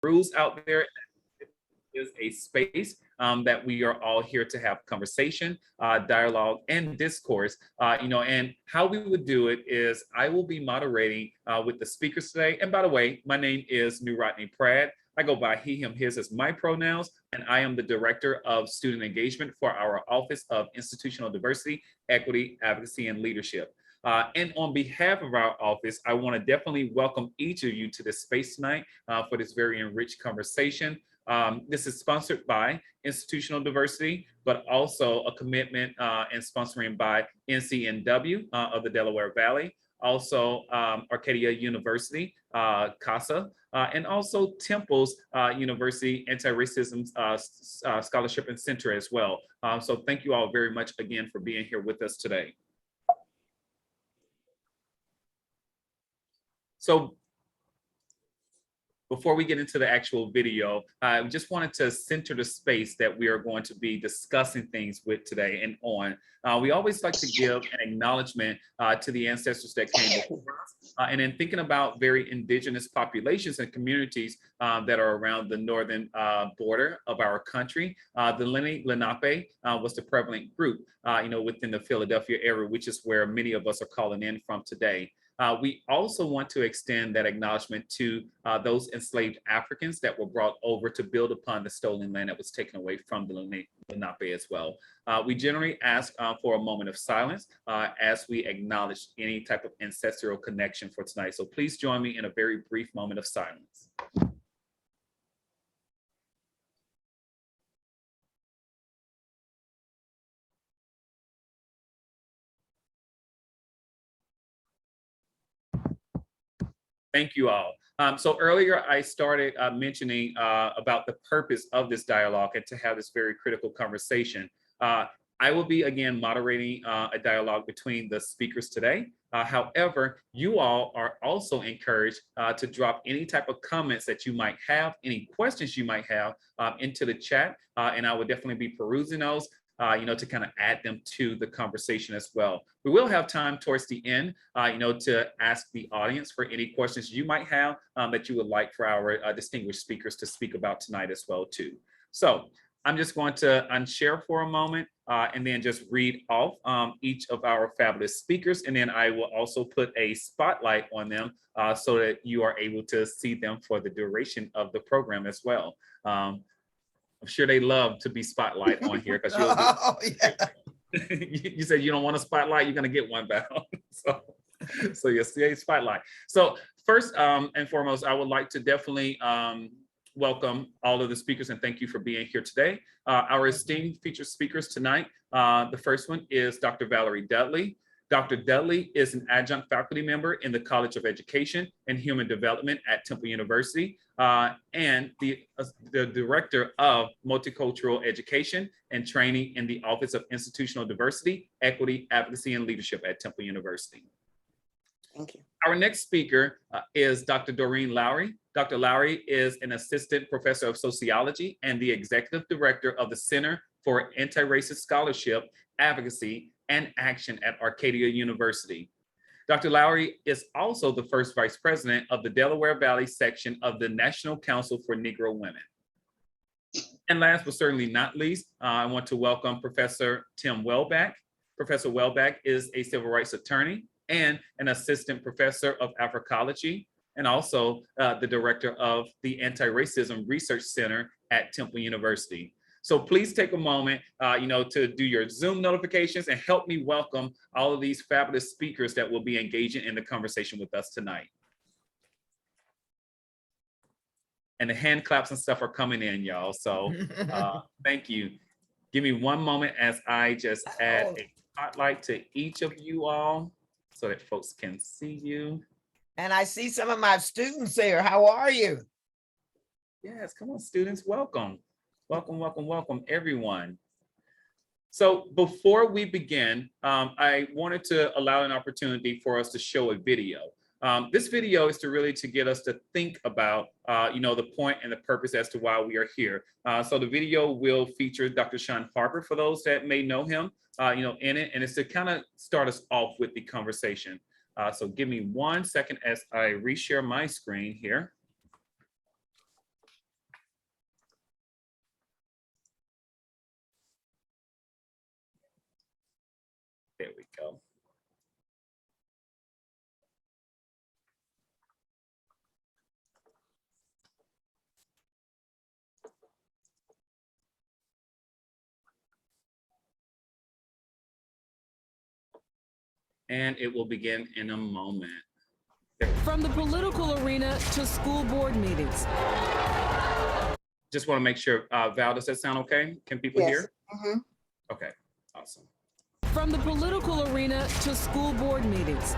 rules out there is a space that we are all here to have conversation, dialogue, and discourse. And how we would do it is I will be moderating with the speakers today. And by the way, my name is New Rodney Pratt. I go by he, him, his as my pronouns, and I am the Director of Student Engagement for our Office of Institutional Diversity, Equity, Advocacy, and Leadership. And on behalf of our office, I want to definitely welcome each of you to this space tonight for this very enriched conversation. This is sponsored by Institutional Diversity, but also a commitment and sponsoring by NCNW of the Delaware Valley, also Arcadia University, CASA, and also Temple's University Anti-Racism Scholarship and Center as well. So thank you all very much again for being here with us today. So before we get into the actual video, I just wanted to center the space that we are going to be discussing things with today and on. We always like to give an acknowledgement to the ancestors that came before us. And in thinking about very indigenous populations and communities that are around the northern border of our country, the Lenni Lenape was the prevalent group, within the Philadelphia area, which is where many of us are calling in from today. We also want to extend that acknowledgement to those enslaved Africans that were brought over to build upon the stolen land that was taken away from the Lenape as well. We generally ask for a moment of silence as we acknowledge any type of ancestral connection for tonight. So please join me in a very brief moment of silence. Thank you all. So earlier I started mentioning about the purpose of this dialogue and to have this very critical conversation. I will be again moderating a dialogue between the speakers today. However, you all are also encouraged to drop any type of comments that you might have, any questions you might have into the chat, and I will definitely be perusing those. To kind of add them to the conversation as well. We will have time towards the end, to ask the audience for any questions you might have that you would like for our distinguished speakers to speak about tonight as well too. So I'm just going to unshare for a moment and then just read off each of our fabulous speakers. And then I will also put a spotlight on them so that you are able to see them for the duration of the program as well. I'm sure they love to be spotlight on here because you said you don't want a spotlight, you're going to get one back. so you'll see a spotlight. So first and foremost, I would like to definitely welcome all of the speakers and thank you for being here today. Our esteemed featured speakers tonight, the first one is Dr. Valerie Dudley. Dr. Dudley is an adjunct faculty member in the College of Education and Human Development at Temple University and the Director of Multicultural Education and Training in the Office of Institutional Diversity, Equity, Advocacy, and Leadership at Temple University. Thank you. Our next speaker is Dr. Doreen Lowry. Dr. Lowry is an Assistant Professor of Sociology and the Executive Director of the Center for Anti-Racist Scholarship, Advocacy, and Action at Arcadia University. Dr. Lowry is also the first Vice President of the Delaware Valley section of the National Council for Negro Women. And last but certainly not least, I want to welcome Professor Tim Welbeck. Professor Welbeck is a civil rights attorney and an assistant professor of Africology, and also the director of the Anti-Racism Research Center at Temple University. So please take a moment, to do your Zoom notifications and help me welcome all of these fabulous speakers that will be engaging in the conversation with us tonight. And the hand claps and stuff are coming in, y'all. So thank you. Give me one moment as I just add a spotlight to each of you all so that folks can see you. And I see some of my students here. How are you? Yes, come on, students, welcome. Welcome, welcome, welcome, everyone. So before we begin, I wanted to allow an opportunity for us to show a video. This video is to get us to think about, the point and the purpose as to why we are here. So the video will feature Dr. Sean Harper, for those that may know him, in it, and it's to kind of start us off with the conversation. So give me 1 second as I reshare my screen here. And it will begin in a moment. From the political arena to school board meetings. Just want to make sure, Val, does that sound okay? Can people hear? Okay, awesome. From the political arena to school board meetings.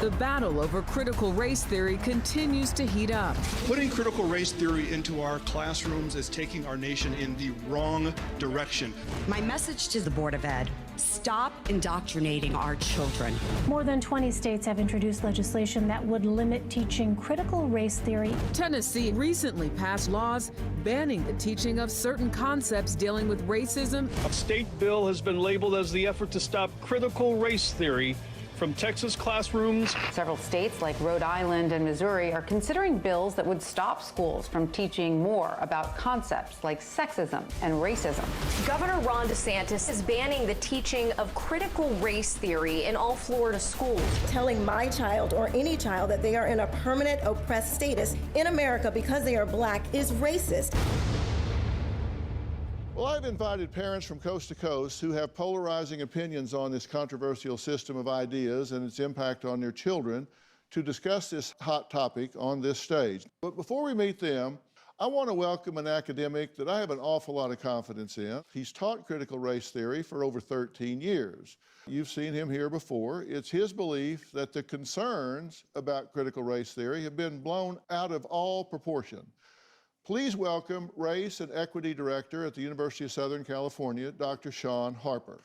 The battle over critical race theory continues to heat up. Putting critical race theory into our classrooms is taking our nation in the wrong direction. My message to the Board of Ed: stop indoctrinating our children. More than 20 states have introduced legislation that would limit teaching critical race theory. Tennessee recently passed laws banning the teaching of certain concepts dealing with racism. A state bill has been labeled as the effort to stop critical race theory from Texas classrooms. Several states like Rhode Island and Missouri are considering bills that would stop schools from teaching more about concepts like sexism and racism. Governor Ron DeSantis is banning the teaching of critical race theory in all Florida schools. Telling my child or any child that they are in a permanent oppressed status in America because they are Black is racist. Well, I've invited parents from coast to coast who have polarizing opinions on this controversial system of ideas and its impact on their children to discuss this hot topic on this stage. But before we meet them, I want to welcome an academic that I have an awful lot of confidence in. He's taught critical race theory for over 13 years. You've seen him here before. It's his belief that the concerns about critical race theory have been blown out of all proportion. Please welcome Race and Equity Director at the University of Southern California, Dr. Shaun Harper.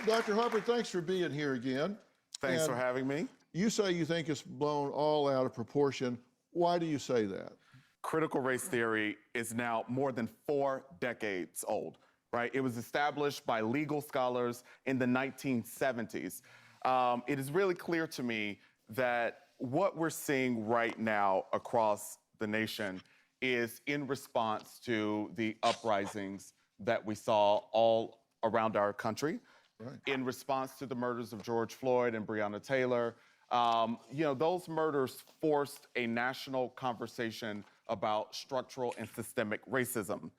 Dr. Harper, thanks for being here again. Thanks for having me. You say you think it's blown all out of proportion. Why do you say that? Critical race theory is now more than 4 decades old, right? It was established by legal scholars in the 1970s. It is really clear to me that what we're seeing right now across the nation is in response to the uprisings that we saw all around our country, in response to the murders of George Floyd and Breonna Taylor. Those murders forced a national conversation about structural and systemic racism.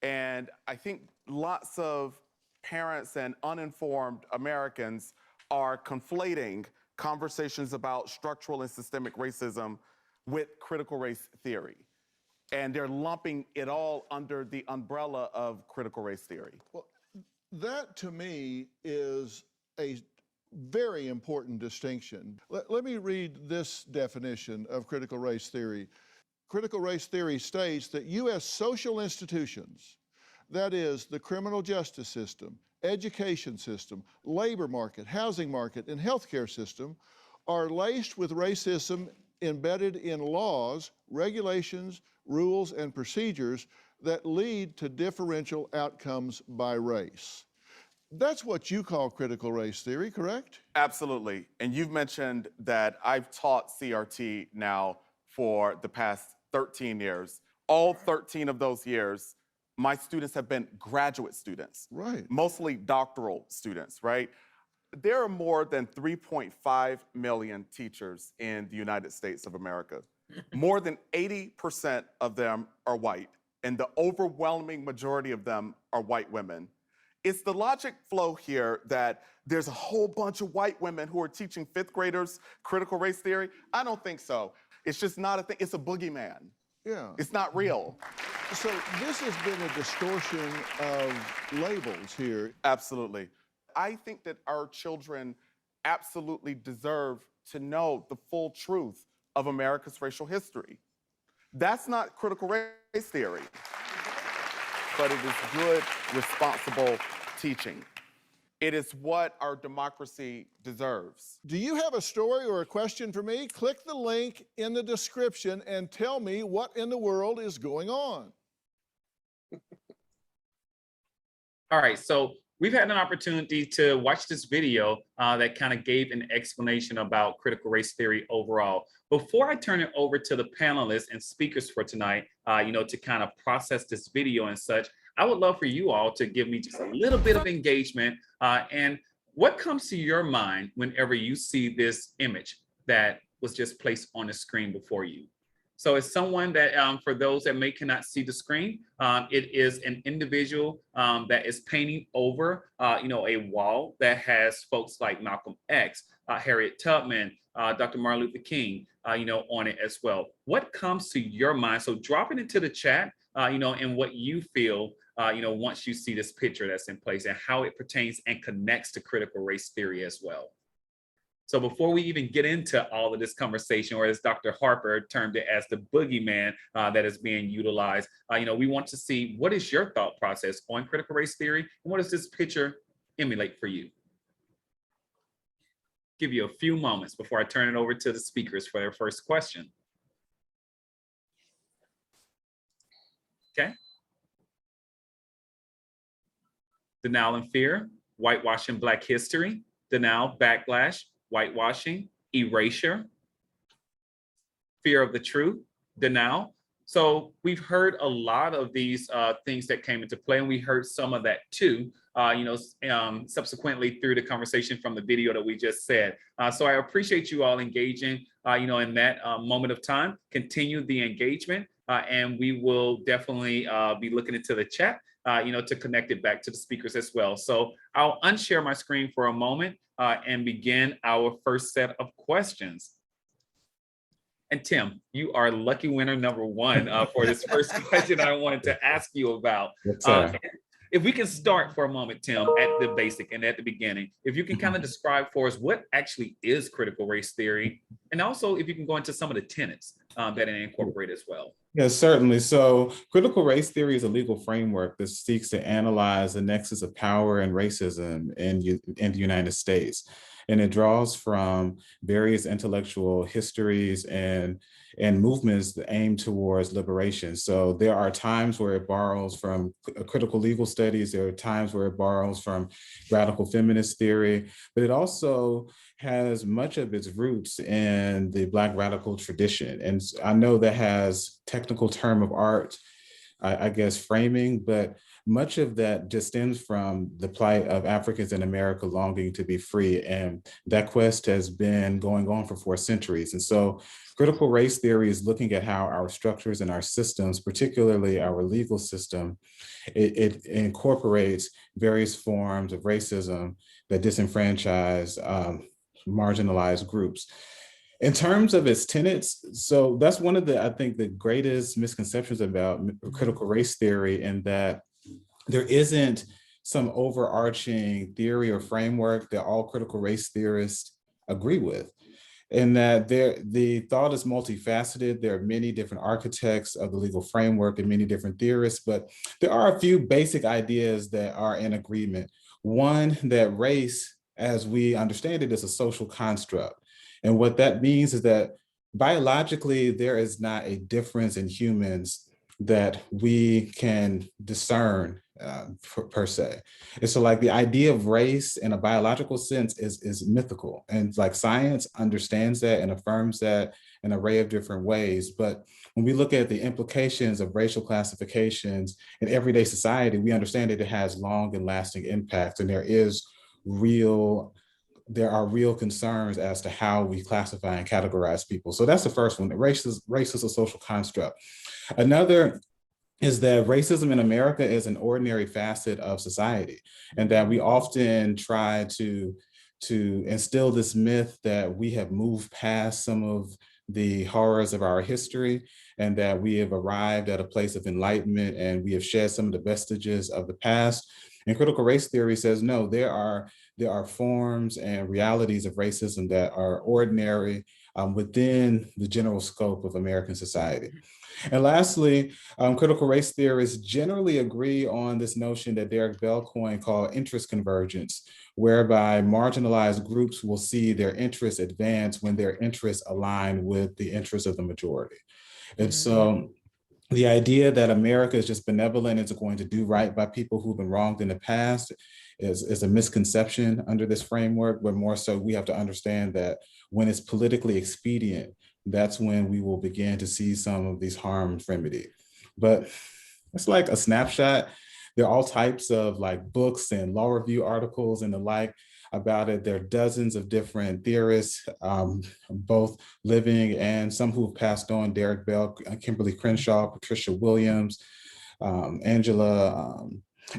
And I think lots of parents and uninformed Americans are conflating conversations about structural and systemic racism with critical race theory. And they're lumping it all under the umbrella of critical race theory. Well, that to me is a very important distinction. Let me read this definition of critical race theory. Critical race theory states that U.S. social institutions, that is, the criminal justice system, education system, labor market, housing market, and healthcare system are laced with racism embedded in laws, regulations, rules, and procedures that lead to differential outcomes by race. That's what you call critical race theory, correct? Absolutely. And you've mentioned that I've taught CRT now for the past 13 years. All 13 of those years, my students have been graduate students, mostly doctoral students, right? There are more than 3.5 million teachers in the United States of America. More than 80% of them are white, and the overwhelming majority of them are white women. It's the logic flow here that there's a whole bunch of white women who are teaching 5th graders critical race theory. I don't think so. It's just not a thing. It's a boogeyman. Yeah. It's not real. So this has been a distortion of labels here. Absolutely. I think that our children absolutely deserve to know the full truth of America's racial history. That's not critical race theory, but it is good, responsible teaching. It is what our democracy deserves. Do you have a story or a question for me? Click the link in the description and tell me what in the world is going on. All right, so we've had an opportunity to watch this video that kind of gave an explanation about critical race theory overall. Before I turn it over to the panelists and speakers for tonight, to kind of process this video and such, I would love for you all to give me just a little bit of engagement. And what comes to your mind whenever you see this image that was just placed on the screen before you? So it's someone that, for those that cannot see the screen, it is an individual that is painting over, a wall that has folks like Malcolm X, Harriet Tubman, Dr. Martin Luther King, on it as well. What comes to your mind? So drop it into the chat, and what you feel, once you see this picture that's in place and how it pertains and connects to critical race theory as well. So before we even get into all of this conversation, or as Dr. Harper termed it as the boogeyman that is being utilized, we want to see, what is your thought process on critical race theory, and what does this picture emulate for you? Give you a few moments before I turn it over to the speakers for their first question. Okay. Denial and fear, whitewashing Black history, denial, backlash, whitewashing, erasure, fear of the truth, denial. So we've heard a lot of these things that came into play, and we heard some of that too, subsequently through the conversation from the video that we just said. So I appreciate you all engaging, in that moment of time. Continue the engagement, and we will definitely be looking into the chat, to connect it back to the speakers as well. So I'll unshare my screen for a moment and begin our first set of questions. And Tim, you are lucky winner number one for this first question I wanted to ask you about. If we can start for a moment, Tim, at the basic and at the beginning, if you can kind of describe for us what actually is critical race theory, and also if you can go into some of the tenets that it incorporate as well. Yes, certainly. So critical race theory is a legal framework that seeks to analyze the nexus of power and racism in the United States. And it draws from various intellectual histories and movements that aim towards liberation. So there are times where it borrows from critical legal studies. There are times where it borrows from radical feminist theory, but it also has much of its roots in the Black radical tradition. And I know that has technical term of art, I guess, framing, but much of that just stems from the plight of Africans in America longing to be free. And that quest has been going on for 4 centuries. And so critical race theory is looking at how our structures and our systems, particularly our legal system, it incorporates various forms of racism that disenfranchise marginalized groups. In terms of its tenets, so that's one of the, I think, the greatest misconceptions about critical race theory, in that there isn't some overarching theory or framework that all critical race theorists agree with. And that the thought is multifaceted. There are many different architects of the legal framework and many different theorists, but there are a few basic ideas that are in agreement. One, that race, as we understand it, is a social construct. And what that means is that biologically, there is not a difference in humans that we can discern per se. And so like the idea of race in a biological sense is mythical. And like science understands that and affirms that in an array of different ways. But when we look at the implications of racial classifications in everyday society, we understand that it has long and lasting impacts. And there are real concerns as to how we classify and categorize people. So that's the first one, that race is a social construct. Another is that racism in America is an ordinary facet of society, and that we often try to instill this myth that we have moved past some of the horrors of our history, and that we have arrived at a place of enlightenment and we have shed some of the vestiges of the past. And critical race theory says, no, there are forms and realities of racism that are ordinary within the general scope of American society. And lastly, critical race theorists generally agree on this notion that Derek Bell coined called interest convergence, whereby marginalized groups will see their interests advance when their interests align with the interests of the majority. And so the idea that America is just benevolent, is going to do right by people who've been wronged in the past is a misconception under this framework, but more so we have to understand that when it's politically expedient, that's when we will begin to see some of these harms remedied. But it's like a snapshot. There are all types of like books and law review articles and the like about it. There are dozens of different theorists, both living and some who have passed on: Derek Bell, Kimberly Crenshaw, Patricia Williams, Angela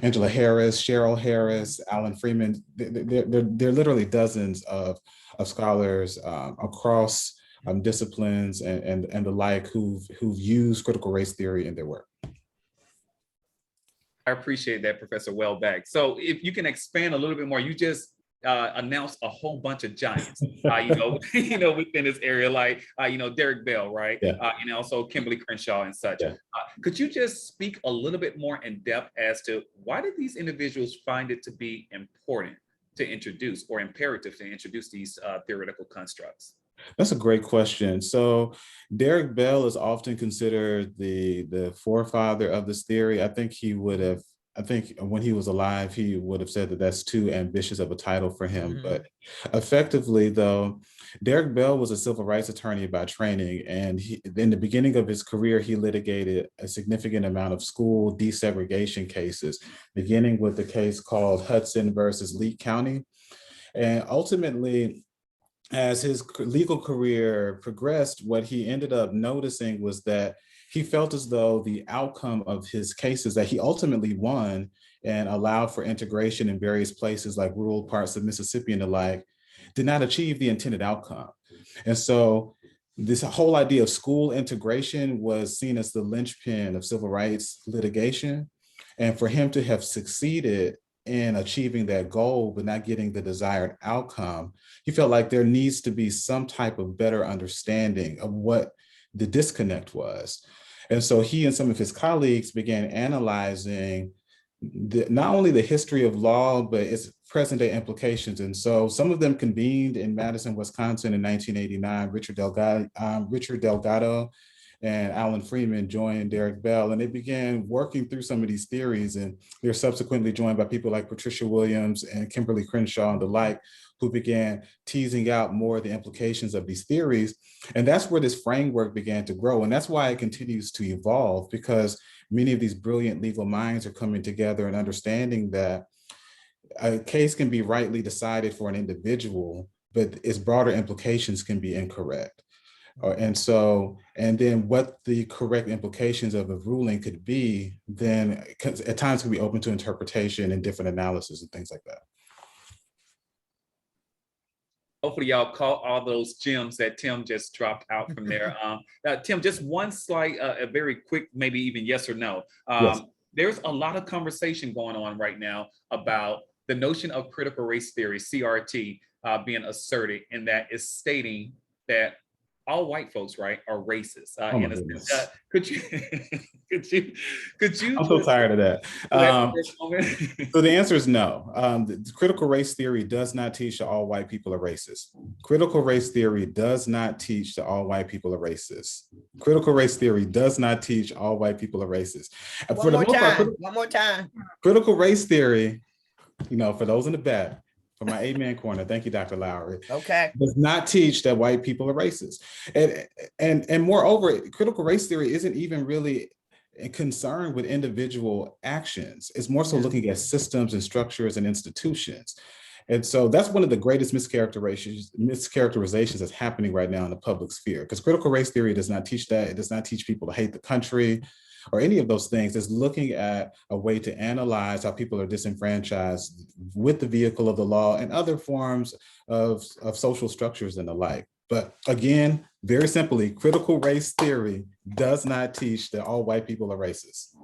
Harris, Cheryl Harris, Alan Freeman. There are literally dozens of scholars across disciplines and the like who've used critical race theory in their work. I appreciate that, Professor Welbeck. So if you can expand a little bit more, you just announced a whole bunch of giants, within this area, like, Derek Bell, right? Yeah. And also Kimberly Crenshaw and such. Yeah. Could you just speak a little bit more in depth as to why did these individuals find it to be important to introduce, or imperative to introduce, these theoretical constructs? That's a great question. So Derek Bell is often considered the forefather of this theory. I think when he was alive, he would have said that that's too ambitious of a title for him. Mm-hmm. But effectively, though, Derek Bell was a civil rights attorney by training, and in the beginning of his career, he litigated a significant amount of school desegregation cases, beginning with the case called Hudson versus Lee County. And ultimately, as his legal career progressed, what he ended up noticing was that he felt as though the outcome of his cases that he ultimately won and allowed for integration in various places like rural parts of Mississippi and the like did not achieve the intended outcome. And so this whole idea of school integration was seen as the linchpin of civil rights litigation. And for him to have succeeded in achieving that goal, but not getting the desired outcome, he felt like there needs to be some type of better understanding of what the disconnect was. And so he and some of his colleagues began analyzing not only the history of law, but its present day implications. And so some of them convened in Madison, Wisconsin in 1989. Richard Delgado and Alan Freeman joined Derek Bell, and they began working through some of these theories. And they're subsequently joined by people like Patricia Williams and Kimberly Crenshaw and the like, who began teasing out more of the implications of these theories. And that's where this framework began to grow. And that's why it continues to evolve, because many of these brilliant legal minds are coming together and understanding that a case can be rightly decided for an individual, but its broader implications can be incorrect. And then what the correct implications of a ruling could be, then at times can be open to interpretation and different analysis and things like that. Hopefully y'all caught all those gems that Tim just dropped out from there. Tim, just one slight, a very quick, maybe even yes or no. Yes. There's a lot of conversation going on right now about the notion of critical race theory, CRT, being asserted, and that is stating that all white folks, right, are racist. Could you? I'm so tired of that. So the answer is no. The critical race theory does not teach that all white people are racist. Critical race theory does not teach that all white people are racist. Critical race theory does not teach all white people are racist. One more time. Critical race theory, for those in the back, for my amen corner, thank you, Dr. Lowry. Okay. Does not teach that white people are racist. And moreover, critical race theory isn't even really concerned with individual actions. It's more so looking at systems and structures and institutions. And so that's one of the greatest mischaracterizations that's happening right now in the public sphere, because critical race theory does not teach that. It does not teach people to hate the country or any of those things. It's looking at a way to analyze how people are disenfranchised with the vehicle of the law and other forms of social structures and the like. But again, very simply, critical race theory does not teach that all white people are racist.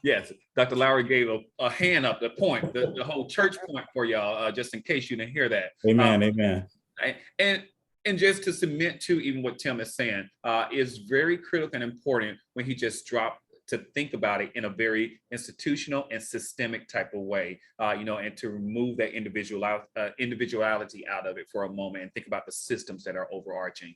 Yes, Dr. Lowry gave a hand up, the point, the whole church point for y'all, just in case you didn't hear that. Amen, amen. And just to submit to even what Tim is saying, is very critical and important when he just dropped to think about it in a very institutional and systemic type of way, and to remove that individuality out of it for a moment and think about the systems that are overarching.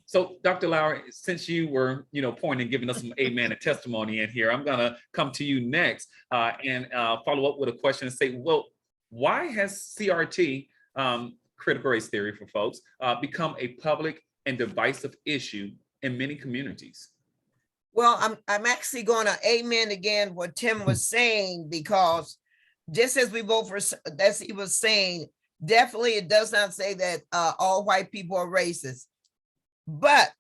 So, Dr. Lowry, since you were, pointing and giving us some amen and testimony in here, I'm gonna come to you next and follow up with a question and say, well, why has CRT, critical race theory for folks, become a public and divisive issue in many communities? Well, I'm actually going to amen again what Tim was saying, because just as he was saying, Definitely, it does not say that all white people are racist. But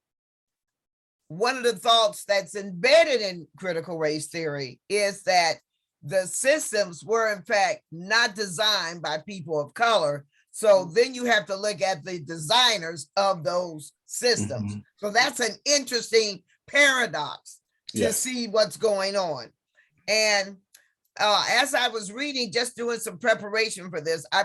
one of the thoughts that's embedded in critical race theory is that the systems were in fact not designed by people of color. So then you have to look at the designers of those systems. So that's an interesting paradox to see what's going on. And as I was reading, just doing some preparation for this, I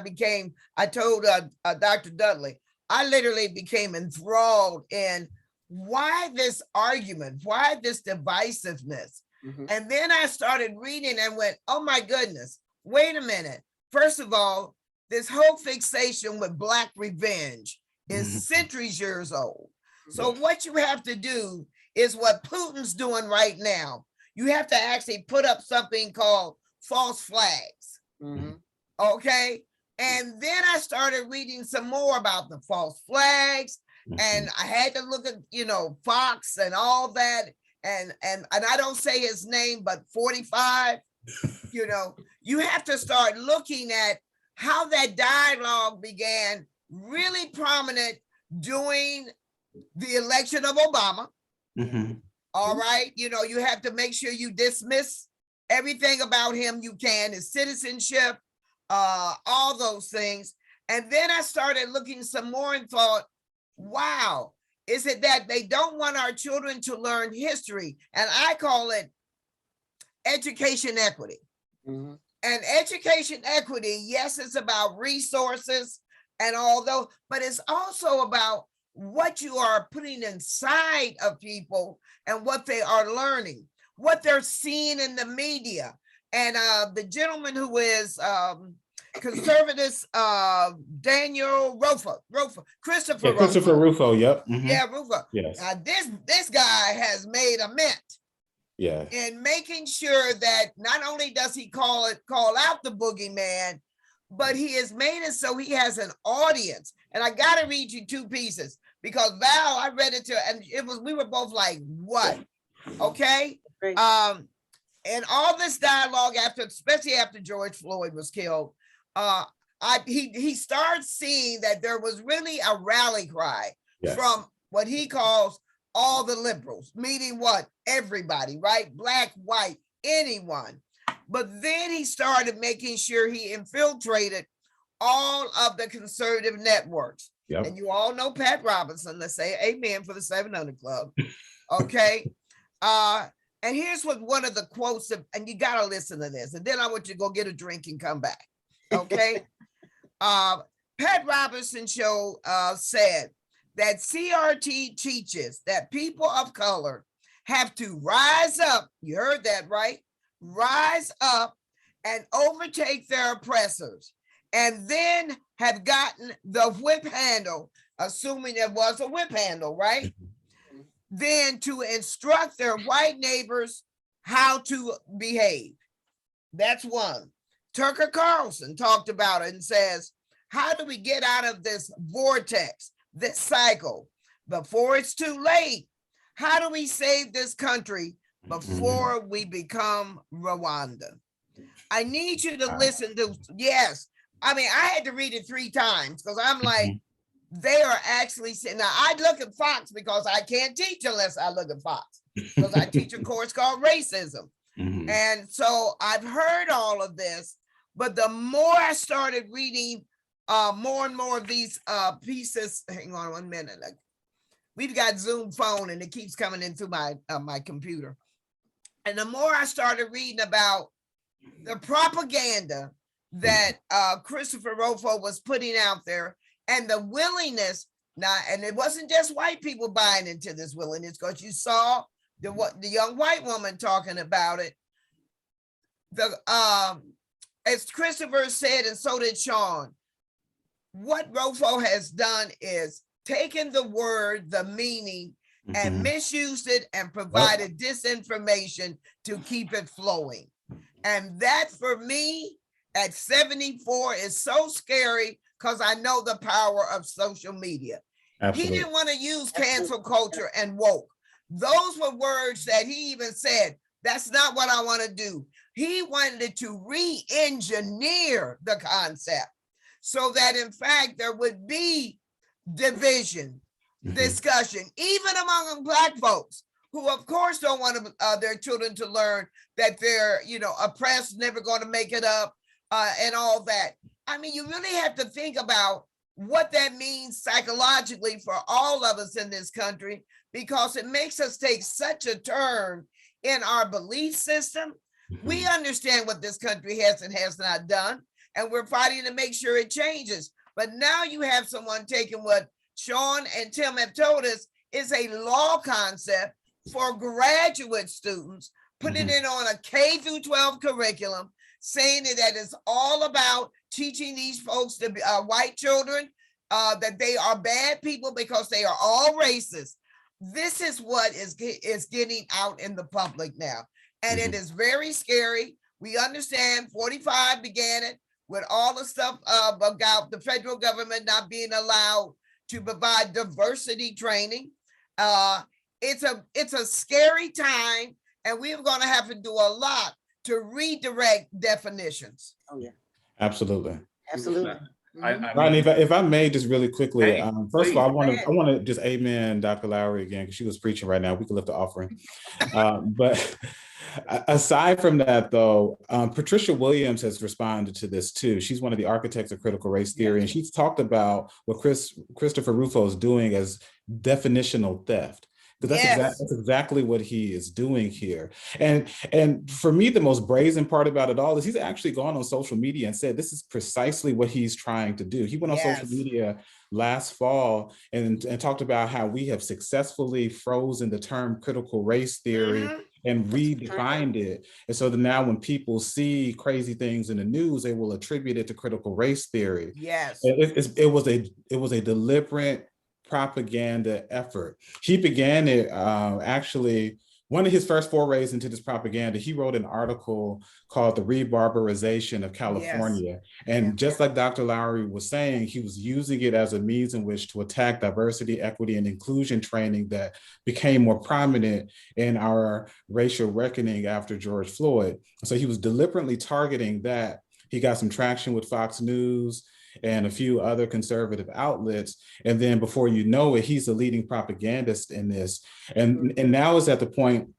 told Dr. Dudley, I literally became enthralled in why this argument, why this divisiveness? And then I started reading and went, oh my goodness, wait a minute. First of all, this whole fixation with Black revenge is centuries years old. So what you have to do is what Putin's doing right now. You have to actually put up something called false flags. Okay. And then I started reading some more about the false flags. And I had to look at, Fox and all that. And I don't say his name, but 45, you have to start looking at how that dialogue began really prominent during the election of Obama. All right. You have to make sure you dismiss everything about him you can, his citizenship, all those things. And then I started looking some more and thought, wow, is it that they don't want our children to learn history? And I call it education equity. And education equity, yes, it's about resources and all those, but it's also about what you are putting inside of people and what they are learning, what they're seeing in the media. And the gentleman who is conservative, Daniel Christopher Rufo, yep. Yeah, Rufo. Yes. This guy has made a mint. Yeah. And making sure that not only does he call out the boogeyman, but he has made it so he has an audience. And I got to read you two pieces because Val, I read it to, and we were both like, what? Okay. And all this dialogue especially after George Floyd was killed, he starts seeing that there was really a rally cry from what he calls all the liberals, meaning what? Everybody, right? Black, white, anyone. But then he started making sure he infiltrated all of the conservative networks. And you all know Pat Robertson. Let's say amen for the 700 Club. Okay. And here's what one of the quotes, and you got to listen to this. And then I want you to go get a drink and come back. Okay. Pat Robertson show said that CRT teaches that people of color have to rise up. You heard that, right? Rise up and overtake their oppressors, and then have gotten the whip handle, assuming it was a whip handle, right? Then to instruct their white neighbors how to behave. That's one. Tucker Carlson talked about it and says, how do we get out of this vortex, this cycle, before it's too late? How do we save this country before we become Rwanda? I need you to listen to, yes. I mean, I had to read it 3 times because I'm like, they are actually saying, now I look at Fox because I can't teach unless I look at Fox because I teach a course called racism. And so I've heard all of this, but the more I started reading more and more of these pieces, hang on 1 minute. Like, we've got Zoom phone and it keeps coming into my my computer. And the more I started reading about the propaganda that Christopher Rufo was putting out there and the willingness, now, and it wasn't just white people buying into this willingness, because you saw the young white woman talking about it. As Christopher said, and so did Sean, what Rufo has done is taken the word, the meaning, and misused it and provided disinformation to keep it flowing. And that for me at 74 is so scary because I know the power of social media. Absolutely. He didn't want to use cancel culture and woke. Those were words that he even said, that's not what I want to do. He wanted to re-engineer the concept. so that in fact there would be division, discussion, even among Black folks who of course don't want their children to learn that they're, oppressed, never going to make it up, and all that. I mean, you really have to think about what that means psychologically for all of us in this country, because it makes us take such a turn in our belief system. We understand what this country has and has not done, and we're fighting to make sure it changes. But now you have someone taking what Sean and Tim have told us is a law concept for graduate students, putting it on a K through 12 curriculum, saying that it's all about teaching these folks, to be white children, that they are bad people because they are all racist. This is what is getting out in the public now. And it is very scary. We understand 45 began it with all the stuff about the federal government not being allowed to provide diversity training. It's a scary time, and we're going to have to do a lot to redirect definitions. Oh yeah, Absolutely. absolutely. Rodney, if I may just really quickly, Hey, first of all, please. I want to just amen Dr. Lowry again, because she was preaching right now. We can lift the offering. But aside from that, though, Patricia Williams has responded to this too. She's one of the architects of critical race theory, and she's talked about what Christopher Rufo is doing as definitional theft. Because that's exactly what he is doing here. And for me, the most brazen part about it all is he's actually gone on social media and said this is precisely what he's trying to do. He went on social media last fall and talked about how we have successfully frozen the term critical race theory and redefined it. And so that now when people see crazy things in the news, they will attribute it to critical race theory. Yes. It was a deliberate propaganda effort. He began it actually, one of his first forays into this propaganda, he wrote an article called The Rebarbarization of California. And just like Dr. Lowry was saying, he was using it as a means in which to attack diversity, equity, and inclusion training that became more prominent in our racial reckoning after George Floyd. So he was deliberately targeting that. He got some traction with Fox News and a few other conservative outlets. And then before you know it, he's the leading propagandist in this. And now is at the point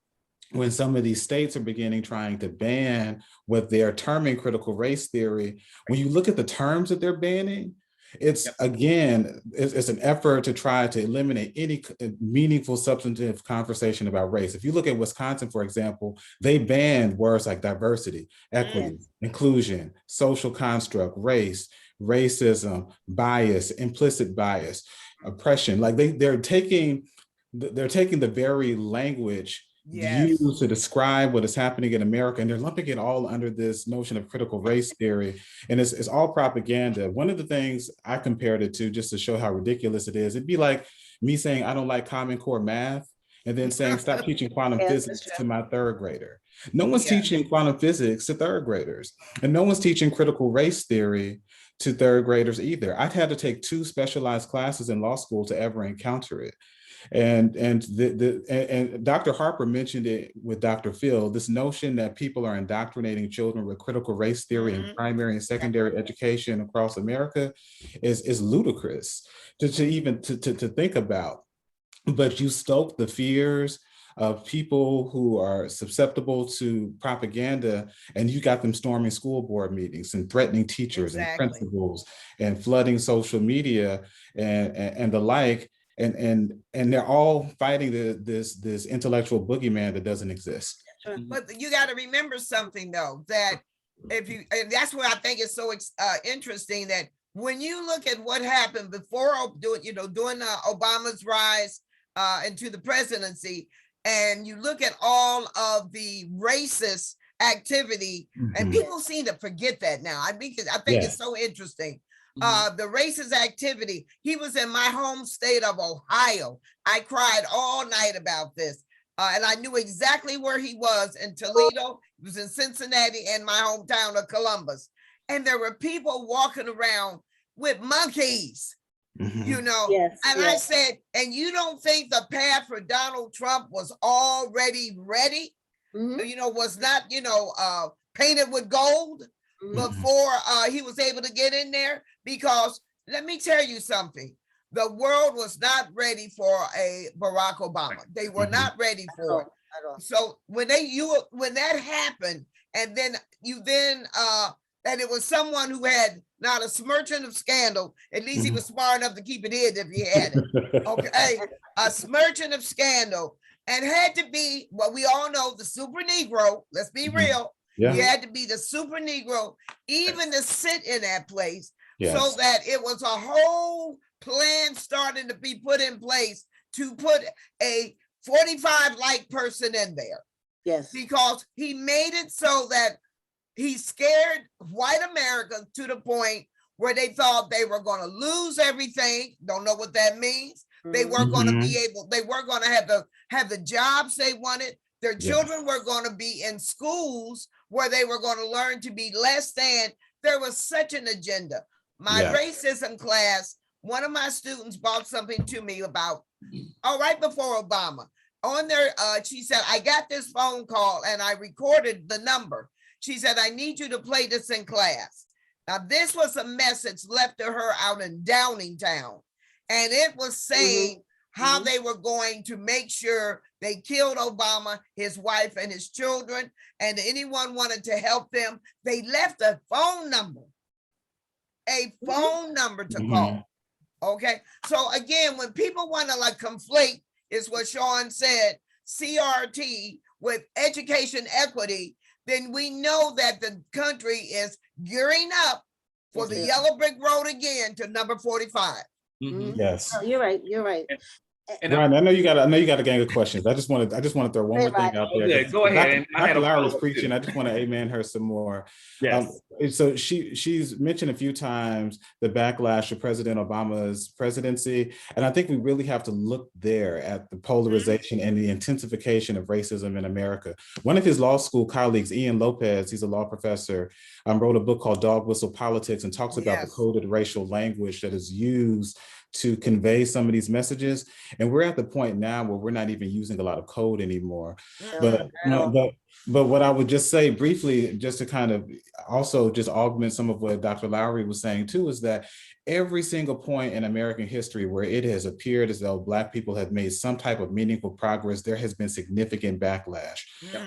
when some of these states are beginning trying to ban what they're terming critical race theory. When you look at the terms that they're banning, it's again, it's an effort to try to eliminate any meaningful substantive conversation about race. If you look at Wisconsin, for example, they banned words like diversity, equity, inclusion, social construct, race, racism, bias, implicit bias, oppression. Like they're taking the very language used to describe what is happening in America, and they're lumping it all under this notion of critical race theory. And it's all propaganda. One of the things I compared it to, just to show how ridiculous it is, it'd be like me saying I don't like Common Core math and then saying stop teaching quantum physics to my third grader. No one's teaching quantum physics to third graders, and no one's teaching critical race theory to third graders either. I've had to take 2 specialized classes in law school to ever encounter it. And Dr. Harper mentioned it with Dr. Phil, this notion that people are indoctrinating children with critical race theory in primary and secondary education across America is ludicrous to think about. But you stoke the fears of people who are susceptible to propaganda, and you got them storming school board meetings and threatening teachers and principals and flooding social media and the like. And they're all fighting this intellectual boogeyman that doesn't exist. But you got to remember something though, that and that's where I think it's so interesting that when you look at what happened before during Obama's rise into the presidency, and you look at all of the racist activity, and people seem to forget that now. I think it's so interesting. The racist activity. He was in my home state of Ohio. I cried all night about this. And I knew exactly where he was in Toledo. He was in Cincinnati and my hometown of Columbus. And there were people walking around with monkeys, I said, and you don't think the path for Donald Trump was already ready? Was not, painted with gold before he was able to get in there? because let me tell you something. The world was not ready for a Barack Obama. They were not ready for it. So when that happened, and then and it was someone who had not a smirching of scandal, at least he was smart enough to keep it in if he had it. Okay, a smirching of scandal, and had to be what we all know, the super Negro. Let's be real. Yeah. He had to be the super Negro, even to sit in that place, Yes. so that it was a whole plan starting to be put in place to put a 45 like person in there. Yes. Because he made it so that he scared white America to the point where they thought they were going to lose everything. Don't know what that means. They weren't going to be able, they weren't going to have the jobs they wanted. Their children were going to be in schools where they were going to learn to be less than. There was such an agenda. My racism class, one of my students brought something to me about, right before Obama. On there, she said, I got this phone call and I recorded the number. She said, I need you to play this in class. Now, this was a message left to her out in Downingtown. And it was saying how they were going to make sure they killed Obama, his wife, and his children. And anyone wanted to help them, they left a phone number to call. Okay. So again, when people want to like conflate, is what Sean said, CRT with education equity, then we know that the country is gearing up for the yellow brick road again to number 45. Yes. Oh, you're right. You're right. And Ryan, I know you got a gang of questions. I just want to throw one more thing out there. Yeah, go ahead. Dr. Lowry was preaching. I just want to amen her some more. Yes. So she's mentioned a few times the backlash of President Obama's presidency, and I think we really have to look there at the polarization and the intensification of racism in America. One of his law school colleagues, Ian Lopez, he's a law professor, wrote a book called Dog Whistle Politics and talks about the coded racial language that is used to convey some of these messages. And we're at the point now where we're not even using a lot of code anymore. But what I would just say briefly, just to kind of also just augment some of what Dr. Lowry was saying too, is that every single point in American history where it has appeared as though Black people have made some type of meaningful progress, there has been significant backlash.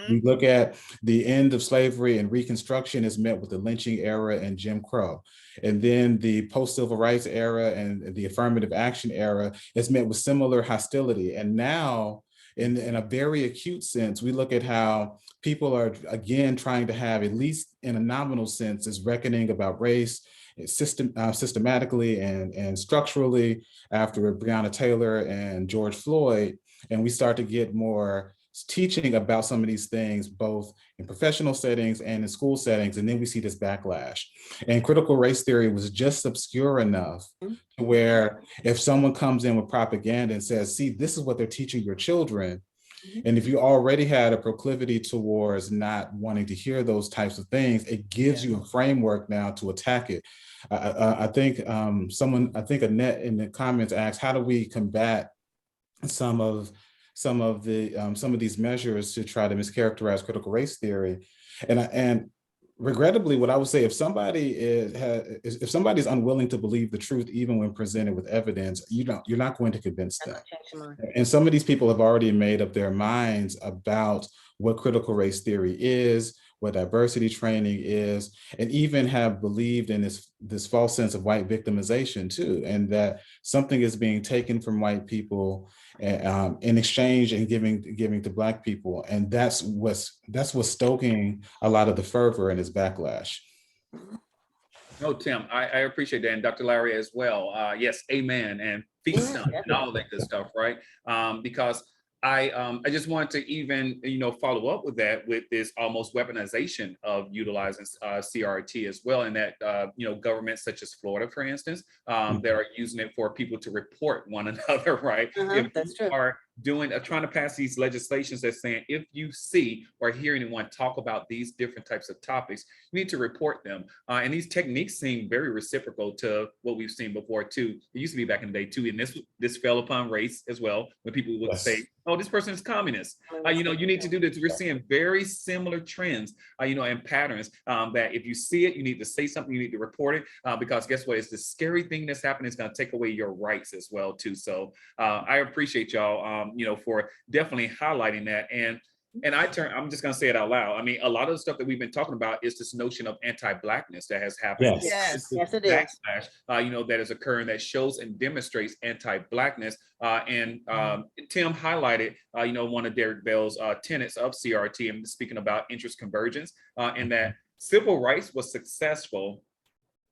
We look at the end of slavery and Reconstruction is met with the lynching era and Jim Crow. And then the post-civil rights era and the affirmative action era is met with similar hostility. And now, in a very acute sense, we look at how people are again trying to have, at least in a nominal sense, this reckoning about race systematically and structurally after Breonna Taylor and George Floyd. And we start to get more teaching about some of these things, both in professional settings and in school settings, and then we see this backlash. And critical race theory was just obscure enough to where if someone comes in with propaganda and says, see, this is what they're teaching your children, and if you already had a proclivity towards not wanting to hear those types of things, it gives you a framework now to attack it. I think Annette in the comments asked, how do we combat some of these measures to try to mischaracterize critical race theory? And regrettably, what I would say, if somebody's unwilling to believe the truth, even when presented with evidence, you're not going to convince them. And some of these people have already made up their minds about what critical race theory is, what diversity training is, and even have believed in this false sense of white victimization too, and that something is being taken from white people in exchange and giving to Black people, and that's what's stoking a lot of the fervor and its backlash. No, Tim, I appreciate that, and Dr. Lowry as well. Yes, amen, and feast and all that good stuff, right? Because I just wanted to even follow up with that, with this almost weaponization of utilizing CRT as well, and that governments such as Florida, for instance, that are using it for people to report one another, right? If That's true. Are trying to pass these legislations that's saying if you see or hear anyone talk about these different types of topics, you need to report them. And these techniques seem very reciprocal to what we've seen before too. It used to be back in the day too, and this fell upon race as well, when people would say, "Oh, this person is communist." You need to do this. We're seeing very similar trends, and patterns that if you see it, you need to say something, you need to report it, because guess what? It's the scary thing that's happening. It's going to take away your rights as well too. So I appreciate y'all, for definitely highlighting that. And I'm just going to say it out loud. I mean, a lot of the stuff that we've been talking about is this notion of anti-Blackness that has happened. Yes, it is. Backslash, that is occurring that shows and demonstrates anti-Blackness. And Tim highlighted, one of Derek Bell's tenets of CRT, and speaking about interest convergence, and that civil rights was successful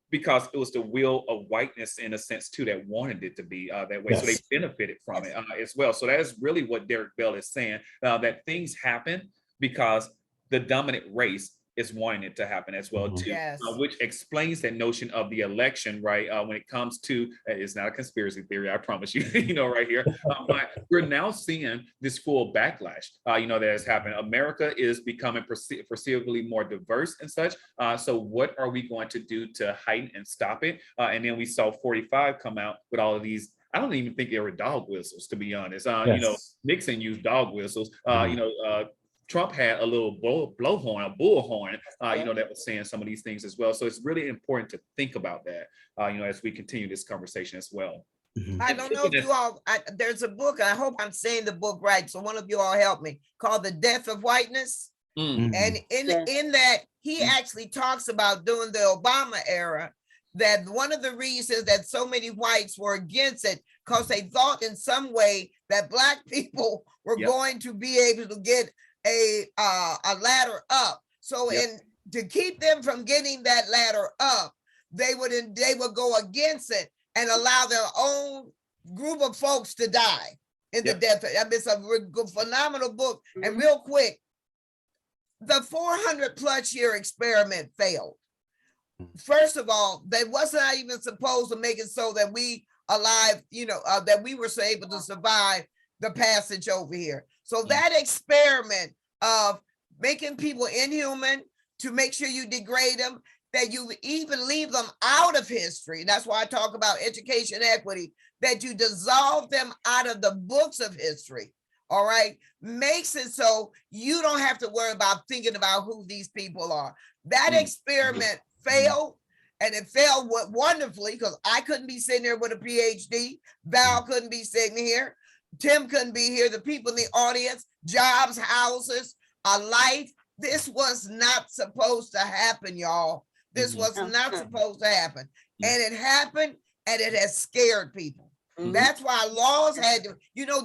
because it was the will of whiteness in a sense too that wanted it to be that way. So they benefited from it as well. So that is really what Derek Bell is saying, that things happen because the dominant race is wanting it to happen as well too, which explains that notion of the election, right? When it comes to, it's not a conspiracy theory, I promise you, right here, but we're now seeing this full backlash, that has happened. America is becoming perceivably more diverse and such. So what are we going to do to heighten and stop it? And then we saw 45 come out with all of these. I don't even think they were dog whistles, to be honest. Nixon used dog whistles. Trump had a little blowhorn, a bullhorn, that was saying some of these things as well. So it's really important to think about that, as we continue this conversation as well. I don't know if you all, there's a book, I hope I'm saying the book right, so one of you all help me, called The Death of Whiteness. And in that, he actually talks about during the Obama era, that one of the reasons that so many whites were against it, because they thought in some way that Black people were going to be able to get a ladder up. So to keep them from getting that ladder up, they would go against it and allow their own group of folks to die in the death. I mean, it's a phenomenal book. And real quick, the 400+ year experiment failed. First of all, they wasn't even supposed to make it so that we alive, that we were able to survive the passage over here. So that experiment of making people inhuman, to make sure you degrade them, that you even leave them out of history. That's why I talk about education equity, that you dissolve them out of the books of history, all right, makes it so you don't have to worry about thinking about who these people are. That experiment failed, and it failed wonderfully, because I couldn't be sitting here with a PhD, Val couldn't be sitting here, Tim couldn't be here, the people in the audience, jobs, houses, a life. This was not supposed to happen, y'all. This was not supposed to happen. And it happened, and it has scared people. That's why laws had to,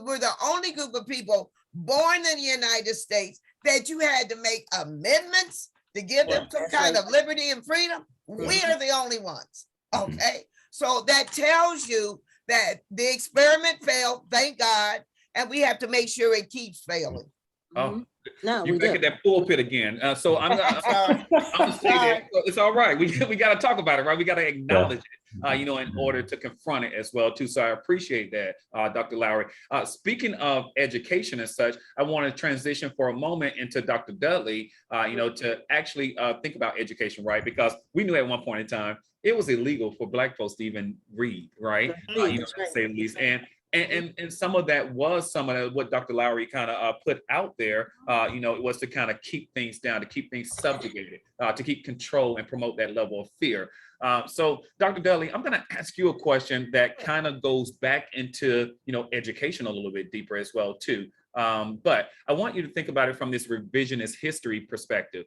we're the only group of people born in the United States that you had to make amendments to give them some kind of liberty and freedom. We are the only ones, okay? So that tells you that the experiment failed, thank God, and we have to make sure it keeps failing. No, you're back at that pulpit again. So I'm saying it's all right. We got to talk about it, right? We got to acknowledge it, in order to confront it as well, too. So I appreciate that, Dr. Lowry. Speaking of education and such, I want to transition for a moment into Dr. Dudley, to actually think about education, right? Because we knew at one point in time, it was illegal for Black folks to even read, right? To say the least. And some of that was some of what Dr. Lowry kind of put out there, it was to kind of keep things down, to keep things subjugated, to keep control and promote that level of fear. So Dr. Dudley, I'm going to ask you a question that kind of goes back into, education a little bit deeper as well, too. But I want you to think about it from this revisionist history perspective.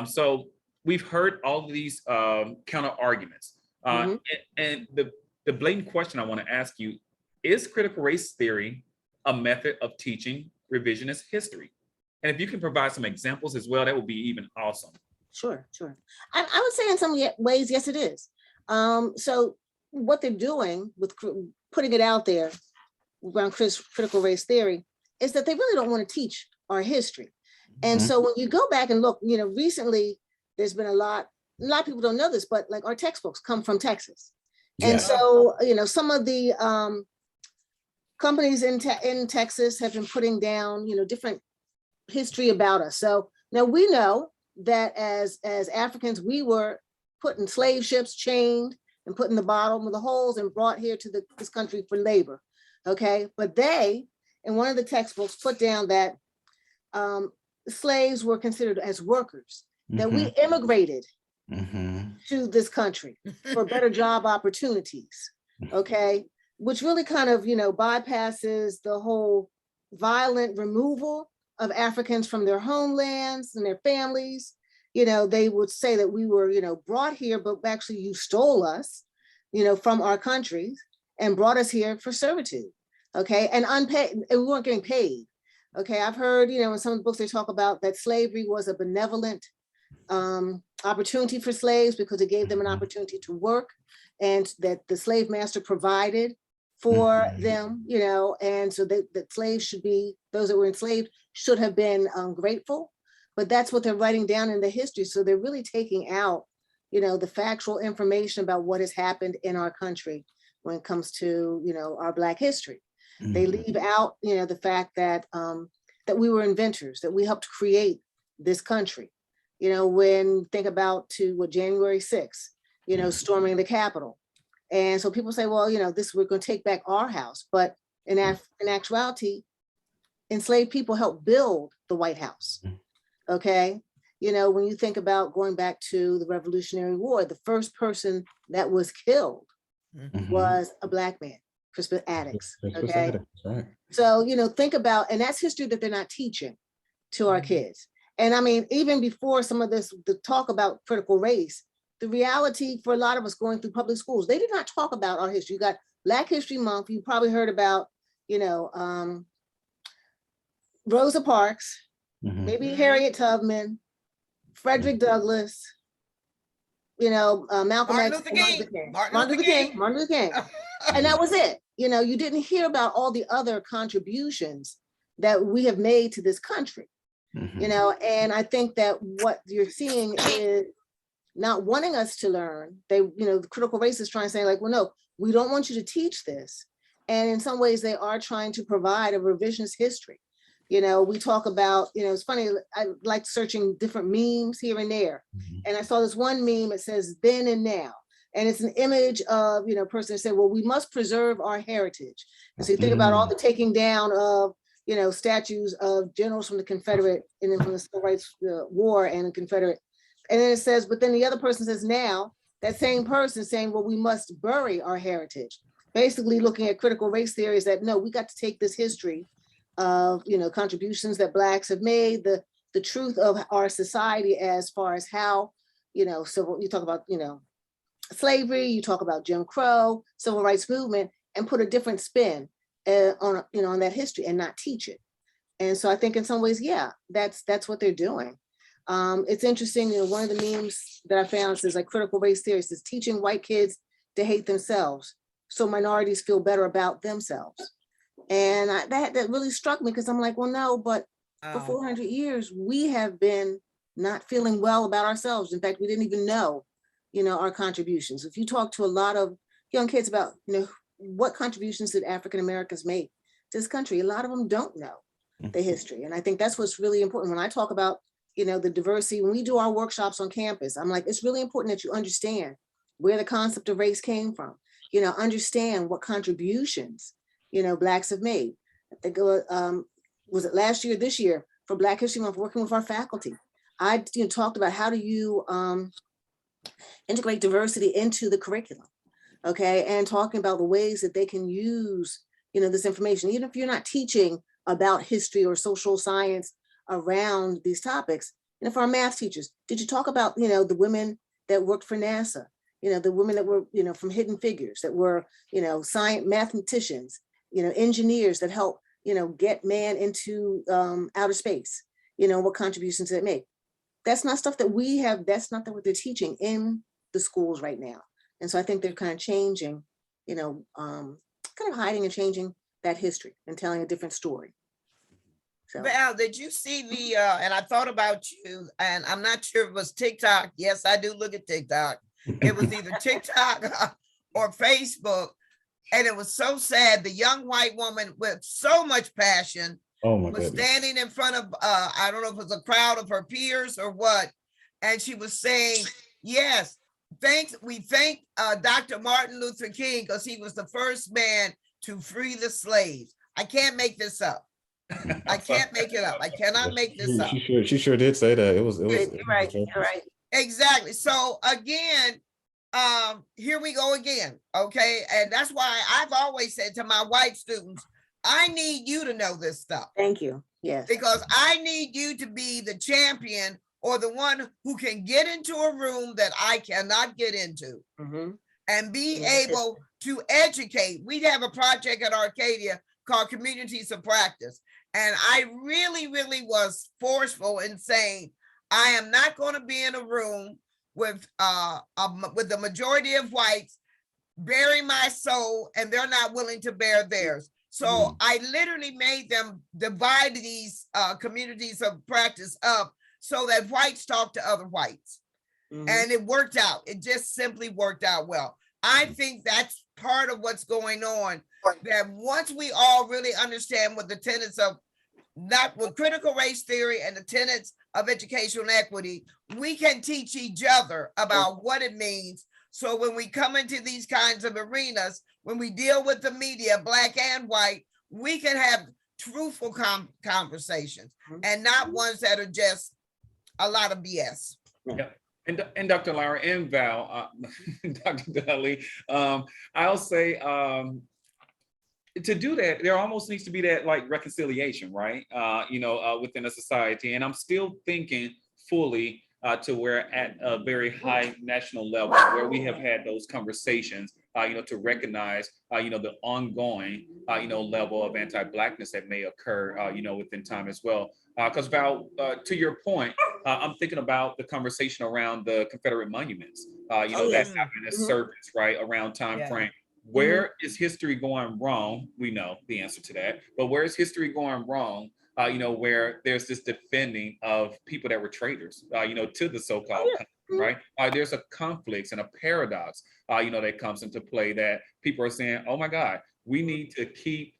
So we've heard all of these counter arguments. And the blatant question I want to ask you, is critical race theory a method of teaching revisionist history? And if you can provide some examples as well, that would be even awesome. Sure. I would say in some ways, yes, it is. So what they're doing with putting it out there around critical race theory is that they really don't want to teach our history. And so when you go back and look, recently there's been a lot of people don't know this, but like our textbooks come from Texas. And so, some of the companies in Texas have been putting down, different history about us. So now we know that as Africans, we were put in slave ships, chained, and put in the bottom of the holes and brought here to this country for labor. Okay, but they, in one of the textbooks, put down that slaves were considered as workers, that we immigrated to this country for better job opportunities. Okay, which really kind of, bypasses the whole violent removal of Africans from their homelands and their families. They would say that we were, brought here, but actually you stole us, from our countries and brought us here for servitude. Okay, and unpaid, and we weren't getting paid. Okay, I've heard, in some of the books they talk about that slavery was a benevolent opportunity for slaves because it gave them an opportunity to work, and that the slave master provided for them, and so that slaves should be, those that were enslaved should have been grateful. But that's what they're writing down in the history. So they're really taking out, the factual information about what has happened in our country when it comes to, our Black history. They leave out, the fact that that we were inventors, that we helped create this country. When think about January 6th, storming the Capitol. And so people say, well, we're going to take back our house. But in actuality, enslaved people helped build the White House. Okay. When you think about going back to the Revolutionary War, the first person that was killed was a Black man, Crispus Attucks. Okay. Right. So, think about, and that's history that they're not teaching to our kids. And I mean, even before some of this, the talk about critical race, the reality for a lot of us going through public schools, they did not talk about our history. You got Black History Month. You probably heard about, Rosa Parks, maybe Harriet Tubman, Frederick Douglass, Malcolm X, Martin Luther King. And that was it. You didn't hear about all the other contributions that we have made to this country. And I think that what you're seeing is not wanting us to learn. They, the critical race is trying to say like, well, no, we don't want you to teach this. And in some ways they are trying to provide a revisionist history. We talk about, it's funny, I like searching different memes here and there. And I saw this one meme, it says then and now. And it's an image of, a person that said, well, we must preserve our heritage. And so you think about all the taking down of, statues of generals from the Confederate and then from the Civil Rights War and the Confederate. And then it says, but then the other person says now, that same person saying, well, we must bury our heritage. Basically looking at critical race theories that, no, we got to take this history of, contributions that Blacks have made, the truth of our society as far as how, civil, you talk about, slavery, you talk about Jim Crow, civil rights movement, and put a different spin on that history and not teach it. And so I think in some ways, yeah, that's what they're doing. It's interesting, one of the memes that I found says like critical race theory is teaching white kids to hate themselves so minorities feel better about themselves. And that really struck me because I'm like, well, no, but for 400 years, we have been not feeling well about ourselves. In fact, we didn't even know, our contributions. If you talk to a lot of young kids about, what contributions did African Americans make to this country, a lot of them don't know the history. And I think that's what's really important. When I talk about, the diversity, when we do our workshops on campus, I'm like, it's really important that you understand where the concept of race came from, understand what contributions, Blacks have made. I think was it last year, this year, for Black History Month, working with our faculty. I talked about how do you integrate diversity into the curriculum, okay? And talking about the ways that they can use, this information, even if you're not teaching about history or social science around these topics. And for our math teachers, did you talk about, the women that worked for NASA, the women that were, from Hidden Figures, that were, science mathematicians, engineers that help, get man into outer space, what contributions did it make? That's not stuff that we have, that's not what they're teaching in the schools right now. And so I think they're kind of changing, kind of hiding and changing that history and telling a different story. So. Val, did you see the, and I thought about you, and I'm not sure if it was TikTok. Yes, I do look at TikTok. It was either TikTok or Facebook. And it was so sad. The young white woman with so much passion Oh my was goodness. standing in front of, I don't know if it was a crowd of her peers or what. And she was saying, yes, we thank Dr. Martin Luther King because he was the first man to free the slaves. I can't make this up. I can't make it up. I cannot make this up. She sure did say that. It was You're right, you're right. Exactly. So again, here we go again. Okay. And that's why I've always said to my white students, I need you to know this stuff. Thank you. Yes. Because I need you to be the champion or the one who can get into a room that I cannot get into and be able to educate. We have a project at Arcadia called Communities of Practice. And I really, really was forceful in saying, I am not going to be in a room with the majority of whites bearing my soul and they're not willing to bear theirs. So I literally made them divide these communities of practice up so that whites talk to other whites. And it worked out. It just simply worked out well. I think that's part of what's going on, that once we all really understand what the tenets of critical race theory and the tenets of educational equity, we can teach each other about what it means. So when we come into these kinds of arenas, when we deal with the media, black and white, we can have truthful conversations and not ones that are just a lot of BS. Yeah. And Dr. Lara and Val, Dr. Dudley, I'll say to do that, there almost needs to be that like reconciliation, right? Within a society. And I'm still thinking fully to where at a very high national level where we have had those conversations, to recognize, the ongoing, level of anti-Blackness that may occur, within time as well. Because Val, to your point, I'm thinking about the conversation around the Confederate monuments, that happened as servants, right, around time frame. Where is history going wrong? We know the answer to that, but where is history going wrong? Where there's this defending of people that were traitors, to the so-called country, right? There's a conflict and a paradox, that comes into play that people are saying, oh my God, we need to keep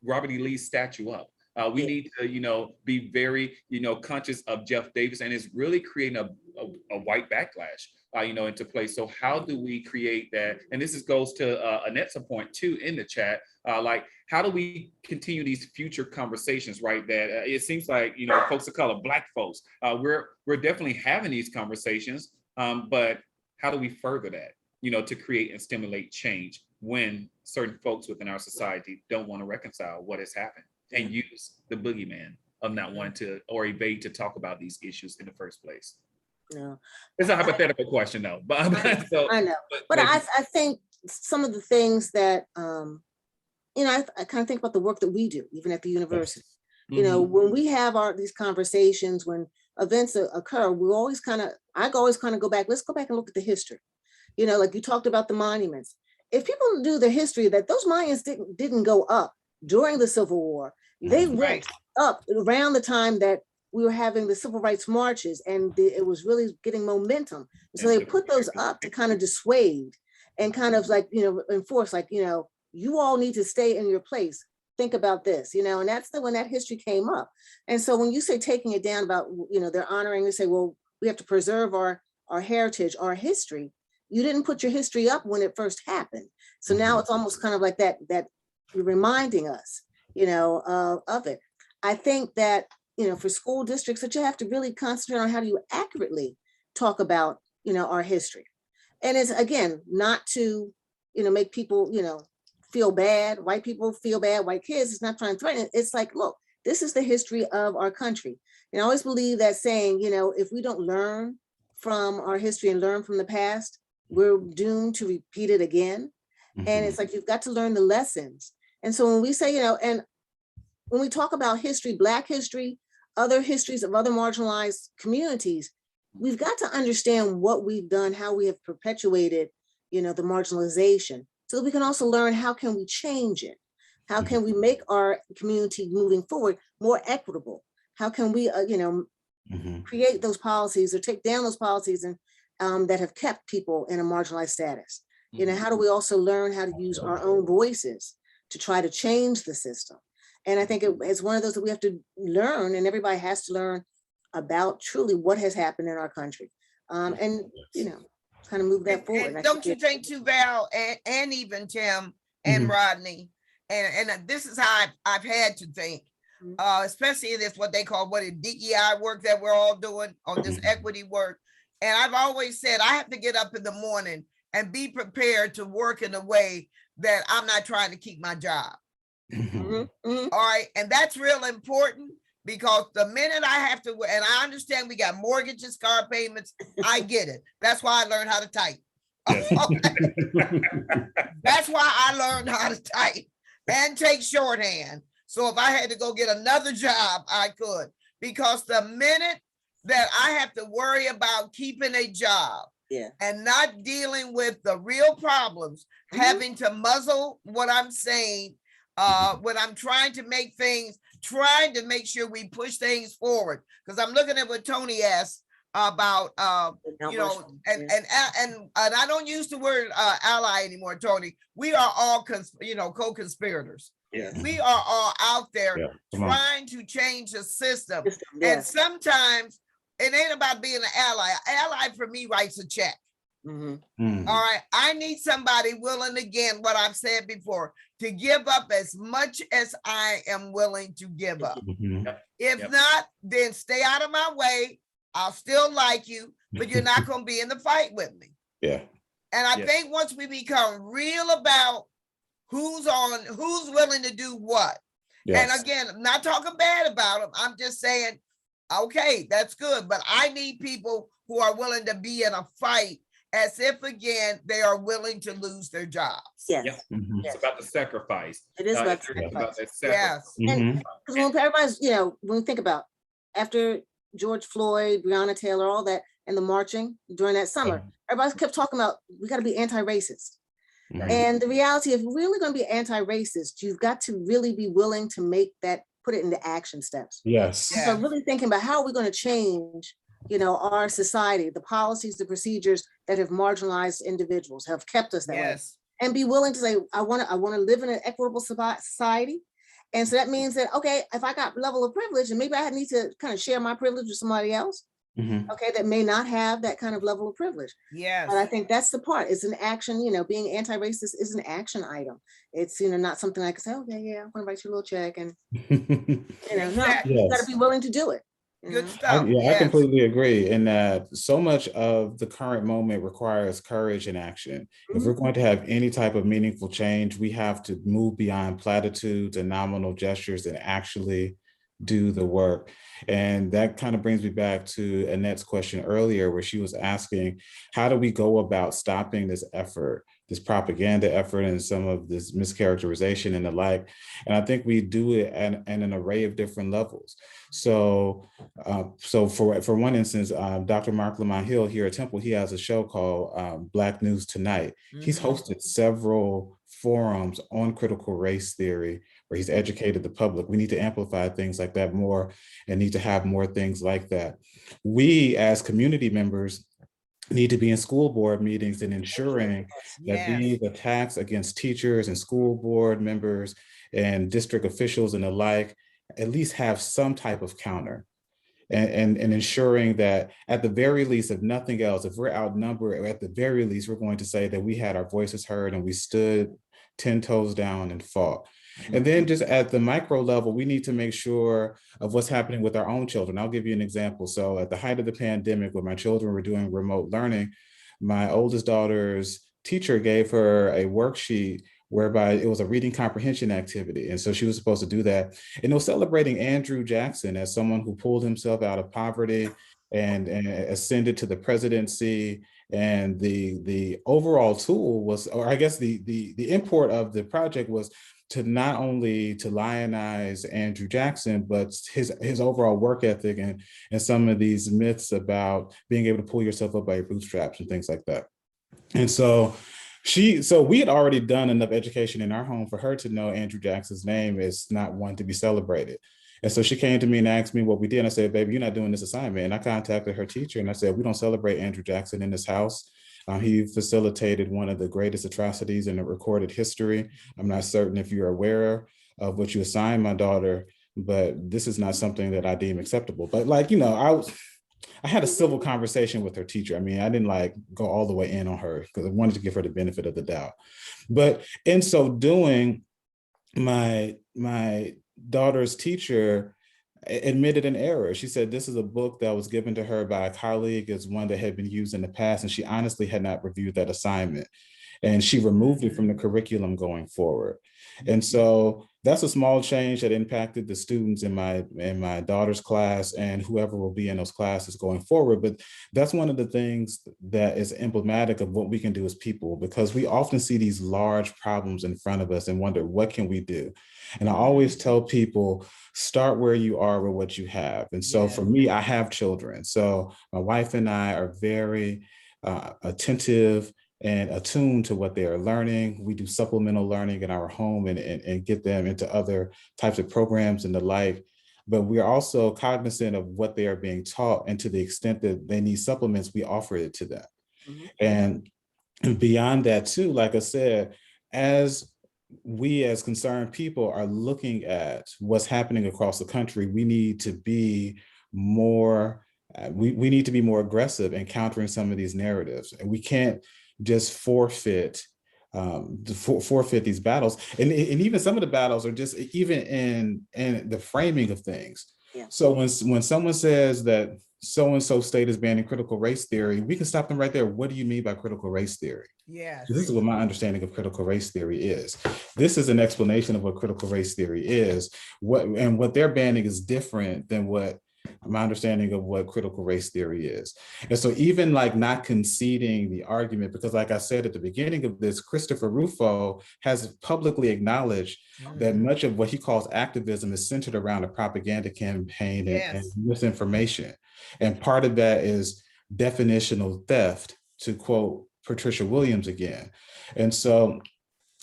Robert E. Lee's statue up. We need to, be very, conscious of Jeff Davis, and it's really creating a white backlash, into place. So how do we create that? And this goes to Annette's point too in the chat. How do we continue these future conversations, right? That it seems like, folks of color, Black folks, we're definitely having these conversations, but how do we further that, to create and stimulate change when certain folks within our society don't want to reconcile what has happened and use the boogeyman of not wanting to or evade to talk about these issues in the first place? No, it's a hypothetical question though. But I know, but I think some of the things that I kind of think about the work that we do, even at the university. When we have these conversations, when events occur, I always kind of go back. Let's go back and look at the history. Like you talked about the monuments. If people do the history, that those monuments didn't go up during the Civil War. They went up around the time that we were having the civil rights marches, and it was really getting momentum. So they put those up to kind of dissuade and kind of like, enforce, like, you all need to stay in your place. Think about this, and that's when that history came up. And so when you say taking it down about, they're honoring, they say, well, we have to preserve our heritage, our history. You didn't put your history up when it first happened. So now it's almost kind of like that you're reminding us, of it. I think that, for school districts, that you have to really concentrate on how do you accurately talk about, our history. And it's, again, not to, make people, feel bad, white people feel bad, white kids. It's not trying to threaten it. It's like, look, this is the history of our country. And I always believe that saying, if we don't learn from our history and learn from the past, we're doomed to repeat it again. And it's like, you've got to learn the lessons. And so when we say, and when we talk about history, Black history, other histories of other marginalized communities, we've got to understand what we've done, how we have perpetuated, the marginalization, so that we can also learn how can we change it? How can we make our community moving forward more equitable? How can we, create those policies or take down those policies and that have kept people in a marginalized status? You know, how do we also learn how to use our own voices to try to change the system? And I think it's one of those that we have to learn, and everybody has to learn about truly what has happened in our country. And, you know, kind of move that forward. And don't you think too, Val, and even Tim and Rodney, and this is how I've had to think, especially in this, what they call, DEI work that we're all doing on this equity work. And I've always said, I have to get up in the morning and be prepared to work in a way that I'm not trying to keep my job. All right. And that's real important, because the minute I have to, and I understand we got mortgages, car payments, I get it. That's why I learned how to type. That's why I learned how to type and take shorthand. So if I had to go get another job, I could, because the minute that I have to worry about keeping a job and not dealing with the real problems, having to muzzle what I'm saying, when I'm trying to make sure we push things forward. Because I'm looking at what Tony asked about, you know, and I don't use the word ally anymore, Tony. We are all, co-conspirators. We are all out there trying to change the system. And sometimes it ain't about being an ally. An ally for me writes a check. All right. I need somebody willing, again, what I've said before, to give up as much as I am willing to give up. If not, then stay out of my way. I'll still like you, but you're not going to be in the fight with me. And I think once we become real about who's willing to do what. And again, I'm not talking bad about them. I'm just saying, okay, that's good. But I need people who are willing to be in a fight, as if, again, they are willing to lose their jobs. It's about the sacrifice. It is about that sacrifice. And because when everybody's, when we think about after George Floyd, Breonna Taylor, all that, and the marching during that summer, everybody kept talking about, we got to be anti-racist. And the reality, if we're really going to be anti-racist, you've got to really be willing to put it into action steps. So really thinking about how are we going to change, our society, the policies, the procedures that have marginalized individuals, have kept us that way. And be willing to say, I want to live in an equitable society. And so that means that, okay, if I got level of privilege, and maybe I need to kind of share my privilege with somebody else, okay, that may not have that kind of level of privilege. But I think that's the part. It's an action, being anti-racist is an action item. It's, not something I can say, okay, yeah, I'm gonna write you a little check, and, no, you gotta be willing to do it. Good stuff. I completely agree. And that so much of the current moment requires courage and action. If we're going to have any type of meaningful change, we have to move beyond platitudes and nominal gestures and actually do the work. And that kind of brings me back to Annette's question earlier, where she was asking, how do we go about stopping this effort, this propaganda effort, and some of this mischaracterization and the like? And I think we do it at an array of different levels. So for one instance, Dr. Mark Lamont Hill here at Temple, he has a show called Black News Tonight. He's hosted several forums on critical race theory, where he's educated the public. We need to amplify things like that more, and need to have more things like that. We, as community members, need to be in school board meetings and ensuring that these attacks against teachers and school board members and district officials and the like at least have some type of counter. And ensuring that at the very least, if nothing else, if we're outnumbered, at the very least, we're going to say that we had our voices heard and we stood 10 toes down and fought. And then just at the micro level, we need to make sure of what's happening with our own children. I'll give you an example. So at the height of the pandemic, when my children were doing remote learning, my oldest daughter's teacher gave her a worksheet whereby it was a reading comprehension activity. And so she was supposed to do that. And it was celebrating Andrew Jackson as someone who pulled himself out of poverty and ascended to the presidency. And the overall tool was, or I guess the import of the project was to not only to lionize Andrew Jackson, but his overall work ethic and some of these myths about being able to pull yourself up by your bootstraps and things like that. And so we had already done enough education in our home for her to know Andrew Jackson's name is not one to be celebrated. And so she came to me and asked me what we did. And I said, baby, you're not doing this assignment. And I contacted her teacher and I said, we don't celebrate Andrew Jackson in this house. He facilitated one of the greatest atrocities in the recorded history. I'm not certain if you're aware of what you assigned my daughter, but this is not something that I deem acceptable. But like, you know, I had a civil conversation with her teacher. I mean, I didn't like go all the way in on her because I wanted to give her the benefit of the doubt. But in so doing, my daughter's teacher admitted an error. She said this is a book that was given to her by a colleague as one that had been used in the past, and she honestly had not reviewed that assignment. And she removed it from the curriculum going forward. And so that's a small change that impacted the students in my daughter's class and whoever will be in those classes going forward. But that's one of the things that is emblematic of what we can do as people, because we often see these large problems in front of us and wonder, what can we do? And I always tell people, start where you are with what you have. And so for me, I have children. So my wife and I are very attentive and attuned to what they are learning. We do supplemental learning in our home and get them into other types of programs and the like. But we're also cognizant of what they are being taught, and to the extent that they need supplements, we offer it to them. And beyond that too, like I said, as we as concerned people are looking at what's happening across the country, we need to be more, we need to be more aggressive in countering some of these narratives. And we can't just forfeit these battles. And even some of the battles are just even in the framing of things. So when someone says that so-and-so state is banning critical race theory, we can stop them right there. What do you mean by critical race theory? Yes. This is what my understanding of critical race theory is. This is an explanation of what critical race theory is. What they're banning is different than what my understanding of what critical race theory is. And so even like not conceding the argument, because like I said at the beginning of this, Christopher Rufo has publicly acknowledged that much of what he calls activism is centered around a propaganda campaign and misinformation. And part of that is definitional theft, to quote Patricia Williams again. And so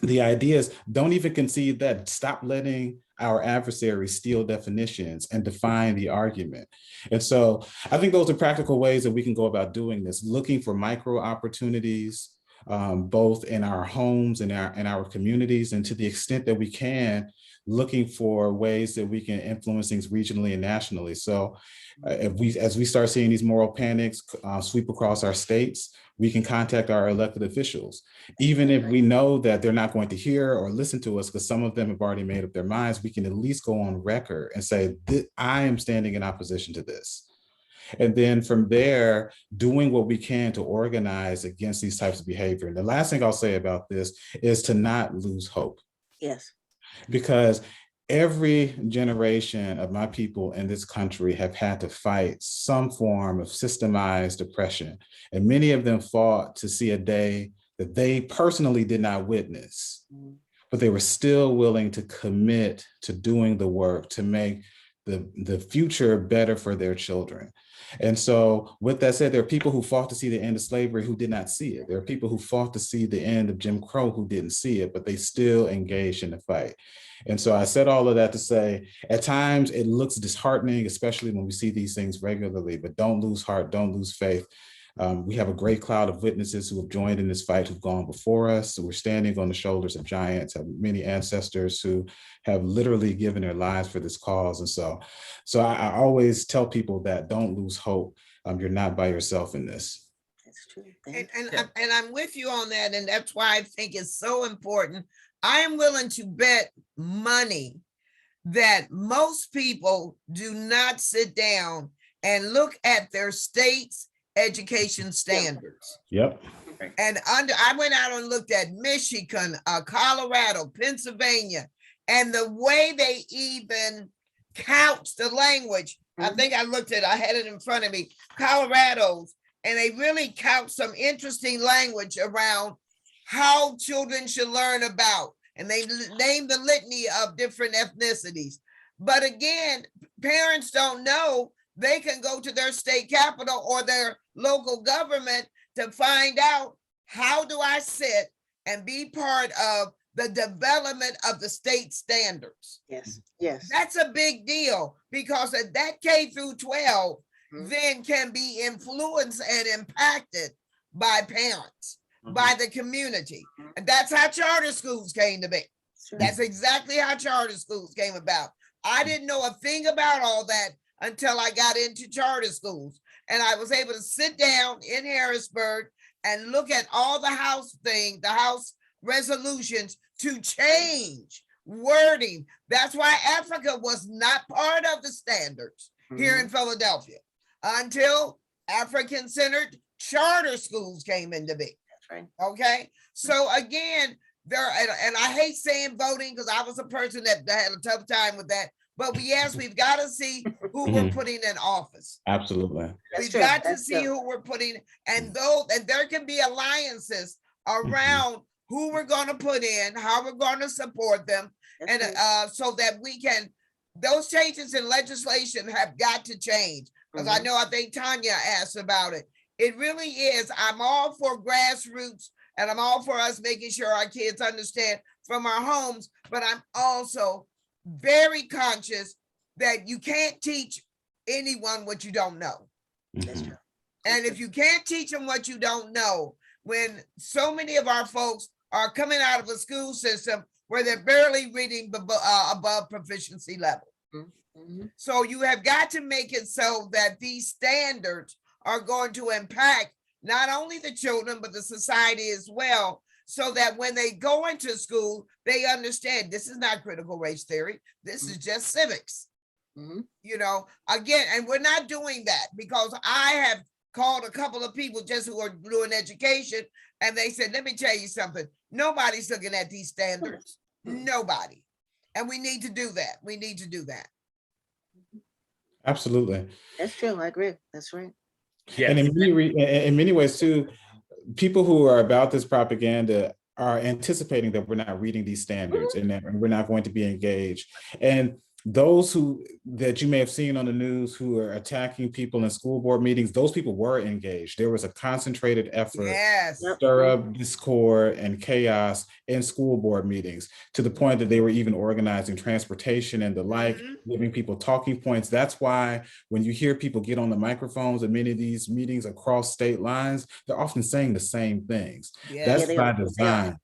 the idea is, don't even concede that. Stop letting our adversaries steal definitions and define the argument. And so I think those are practical ways that we can go about doing this, looking for micro opportunities, both in our homes and in our communities, and to the extent that we can, looking for ways that we can influence things regionally and nationally. So as we start seeing these moral panics sweep across our states, we can contact our elected officials. Even if we know that they're not going to hear or listen to us, because some of them have already made up their minds, we can at least go on record and say, I am standing in opposition to this. And then from there, doing what we can to organize against these types of behavior. And the last thing I'll say about this is to not lose hope. Yes. Because every generation of my people in this country have had to fight some form of systemized oppression. And many of them fought to see a day that they personally did not witness, but they were still willing to commit to doing the work to make the future better for their children. And so with that said, there are people who fought to see the end of slavery who did not see it. There are people who fought to see the end of Jim Crow who didn't see it, but they still engaged in the fight. And so I said all of that to say, at times it looks disheartening, especially when we see these things regularly, but don't lose heart, don't lose faith. We have a great cloud of witnesses who have joined in this fight, who've gone before us. So we're standing on the shoulders of giants, have many ancestors who have literally given their lives for this cause. And so I always tell people that don't lose hope. You're not by yourself in this. That's true. And I'm with you on that. And that's why I think it's so important. I am willing to bet money that most people do not sit down and look at their state's education standards. Yep. And I went out and looked at Michigan, Colorado, Pennsylvania, and the way they even couch the language. I think I had it in front of me, Colorado's, and they really couch some interesting language around how children should learn about, and they name the litany of different ethnicities. But again, parents don't know. They can go to their state capital or their local government to find out, how do I sit and be part of the development of the state standards? Yes, yes. That's a big deal, because that K through 12 then can be influenced and impacted by parents, by the community. And that's how charter schools came to be. That's exactly how charter schools came about. I didn't know a thing about all that until I got into charter schools. And I was able to sit down in Harrisburg and look at all the House resolutions to change wording. That's why Africa was not part of the standards here in Philadelphia until African-centered charter schools came into being. Right. Okay. So again, and I hate saying voting because I was a person that had a tough time with that. But yes, we've got to see who we're putting in office. Absolutely. We've got to see who we're putting, and there can be alliances around who we're going to put in, how we're going to support them, and so that we can. Those changes in legislation have got to change because I think Tanya asked about it. It really is. I'm all for grassroots, and I'm all for us making sure our kids understand from our homes, but I'm also very conscious that you can't teach anyone what you don't know. That's true. And if you can't teach them what you don't know, when so many of our folks are coming out of a school system where they're barely reading above proficiency level. So you have got to make it so that these standards are going to impact not only the children, but the society as well, so that when they go into school, they understand this is not critical race theory. This is just civics. You know, again, and we're not doing that because I have called a couple of people just who are doing education, and they said, let me tell you something. Nobody's looking at these standards. Nobody. And we need to do that. We need to do that. Absolutely. That's true. I agree. That's right. Yes. And in many ways too, people who are about this propaganda are anticipating that we're not reading these standards and that we're not going to be engaged. And those that you may have seen on the news who are attacking people in school board meetings, those people were engaged. There was a concentrated effort to stir up discord and chaos in school board meetings to the point that they were even organizing transportation and the like, giving people talking points. That's why when you hear people get on the microphones at many of these meetings across state lines, they're often saying the same things. That's by design.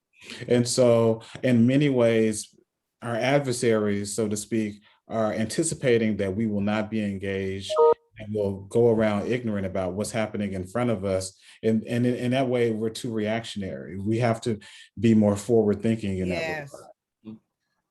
And so in many ways, our adversaries, so to speak, are anticipating that we will not be engaged and will go around ignorant about what's happening in front of us. And in that way, we're too reactionary. We have to be more forward thinking in that way.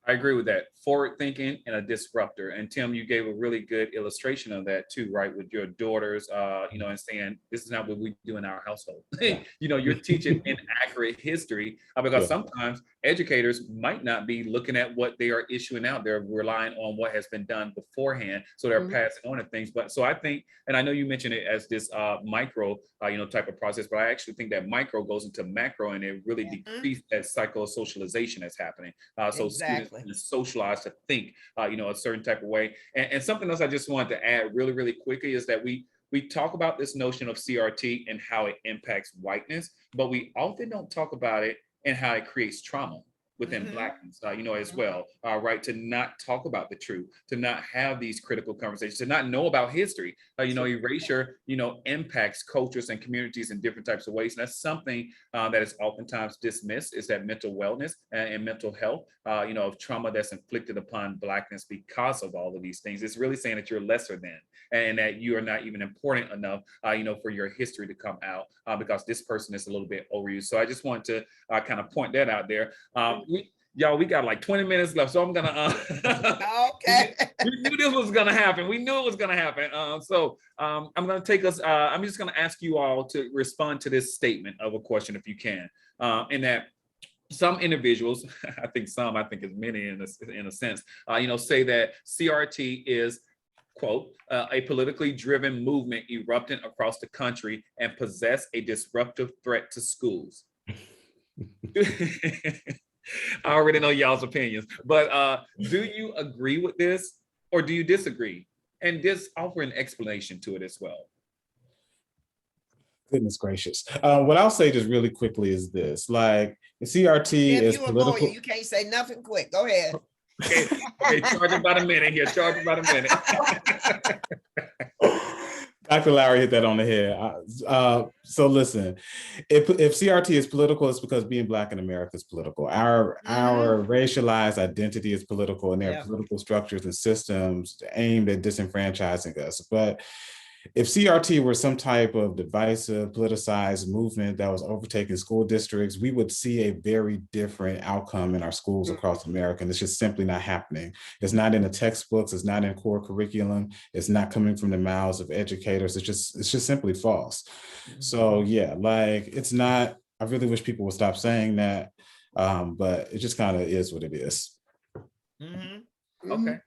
I agree with that. Forward thinking and a disruptor. And Tim, you gave a really good illustration of that too, right? With your daughters, you know, and saying, this is not what we do in our household. You know, you're teaching inaccurate history because sometimes educators might not be looking at what they are issuing out. They're relying on what has been done beforehand. So they're passing on to things. But so I think, and I know you mentioned it as this micro, you know, type of process, but I actually think that micro goes into macro and it really decreases that psychosocialization that's happening. So students can socialize to think, you know, a certain type of way. And something else I just wanted to add really, really quickly is that we talk about this notion of CRT and how it impacts whiteness, but we often don't talk about it and how it creates trauma within Blackness, you know, as well, right? To not talk about the truth, to not have these critical conversations, to not know about history. You know, erasure, you know, impacts cultures and communities in different types of ways. And that's something that is oftentimes dismissed, is that mental wellness and mental health, you know, of trauma that's inflicted upon Blackness because of all of these things. It's really saying that you're lesser than, and that you are not even important enough, you know, for your history to come out because this person is a little bit over you. So I just want to kind of point that out there. We got like 20 minutes left, so I'm gonna. Okay. We knew this was gonna happen. We knew it was gonna happen. I'm gonna take us. I'm just gonna ask you all to respond to this statement of a question, if you can. In that some individuals, I think it's many in a sense, you know, say that CRT is, quote, a politically driven movement erupting across the country and possess a disruptive threat to schools. I already know y'all's opinions, but do you agree with this or do you disagree? And just offer an explanation to it as well. Goodness gracious. What I'll say just really quickly is this, like CRT is political. You can't say nothing quick. Go ahead. Okay, charge about a minute here. Charge about a minute. Dr. Lowry hit that on the head. So listen, if CRT is political, it's because being Black in America is political. Our racialized identity is political, and there are political structures and systems aimed at disenfranchising us. But if CRT were some type of divisive, politicized movement that was overtaking school districts, we would see a very different outcome in our schools across America. And it's just simply not happening. It's not in the textbooks. It's not in core curriculum. It's not coming from the mouths of educators. It's just simply false. So yeah, like it's not, I really wish people would stop saying that, but it just kind of is what it is. Okay.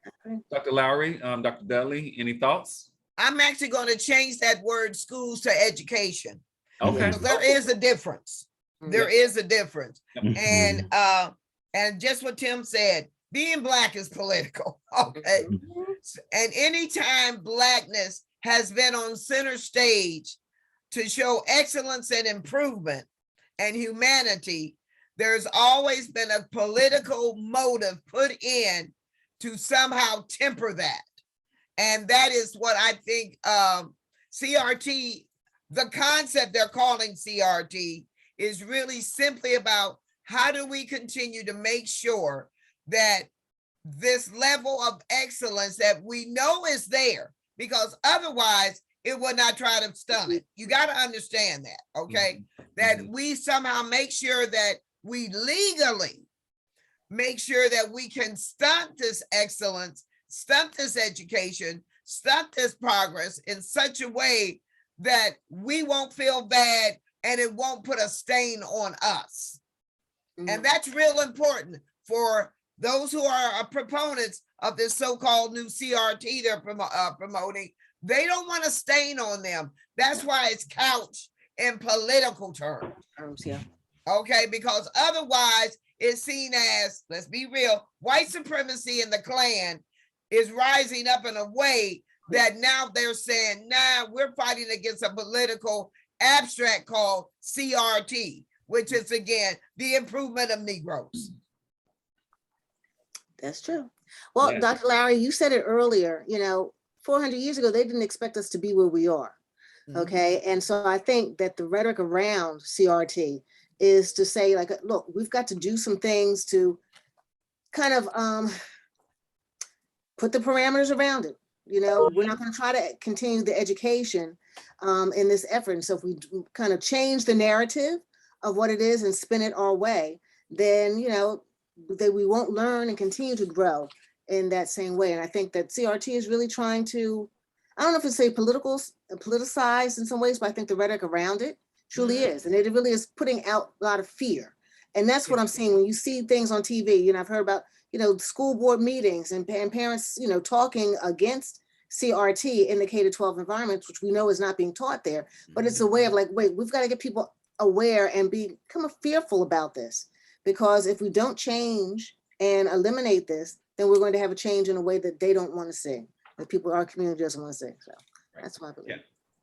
Dr. Lowry, Dr. Dudley, any thoughts? I'm actually going to change that word schools to education. Okay. There is a difference. There is a difference. And just what Tim said, being Black is political. Okay. And anytime Blackness has been on center stage to show excellence and improvement and humanity, there's always been a political motive put in to somehow temper that. And that is what I think CRT, the concept they're calling CRT, is really simply about how do we continue to make sure that this level of excellence that we know is there, because otherwise it would not try to stun it. You got to understand that, okay? That we somehow make sure that we legally make sure that we can stunt this excellence, stunt this education, stunt this progress in such a way that we won't feel bad and it won't put a stain on us. And that's real important for those who are proponents of this so-called new CRT they're promoting. They don't want a stain on them. That's why it's couched in political terms. Okay, because otherwise it's seen as, let's be real, white supremacy in the Klan is rising up in a way that now they're saying, nah, we're fighting against a political abstract called CRT, which is, again, the improvement of Negroes. That's true. Well, Dr. Lowry, you said it earlier, 400 years ago, they didn't expect us to be where we are. Okay. And so I think that the rhetoric around CRT is to say, like, look, we've got to do some things to kind of put the parameters around it. We're not going to try to continue the education in this effort. And so if we kind of change the narrative of what it is and spin it our way, then, that we won't learn and continue to grow in that same way. And I think that CRT is really trying to, I don't know if it's politicized in some ways, but I think the rhetoric around it truly is. And it really is putting out a lot of fear. And that's what I'm seeing when you see things on TV. I've heard about, school board meetings and parents, talking against CRT in the K-12 environments, which we know is not being taught there. But it's a way of like, wait, we've got to get people aware and become fearful about this. Because if we don't change and eliminate this, then we're going to have a change in a way that they don't want to see, that people, our community doesn't want to see. So that's what I believe.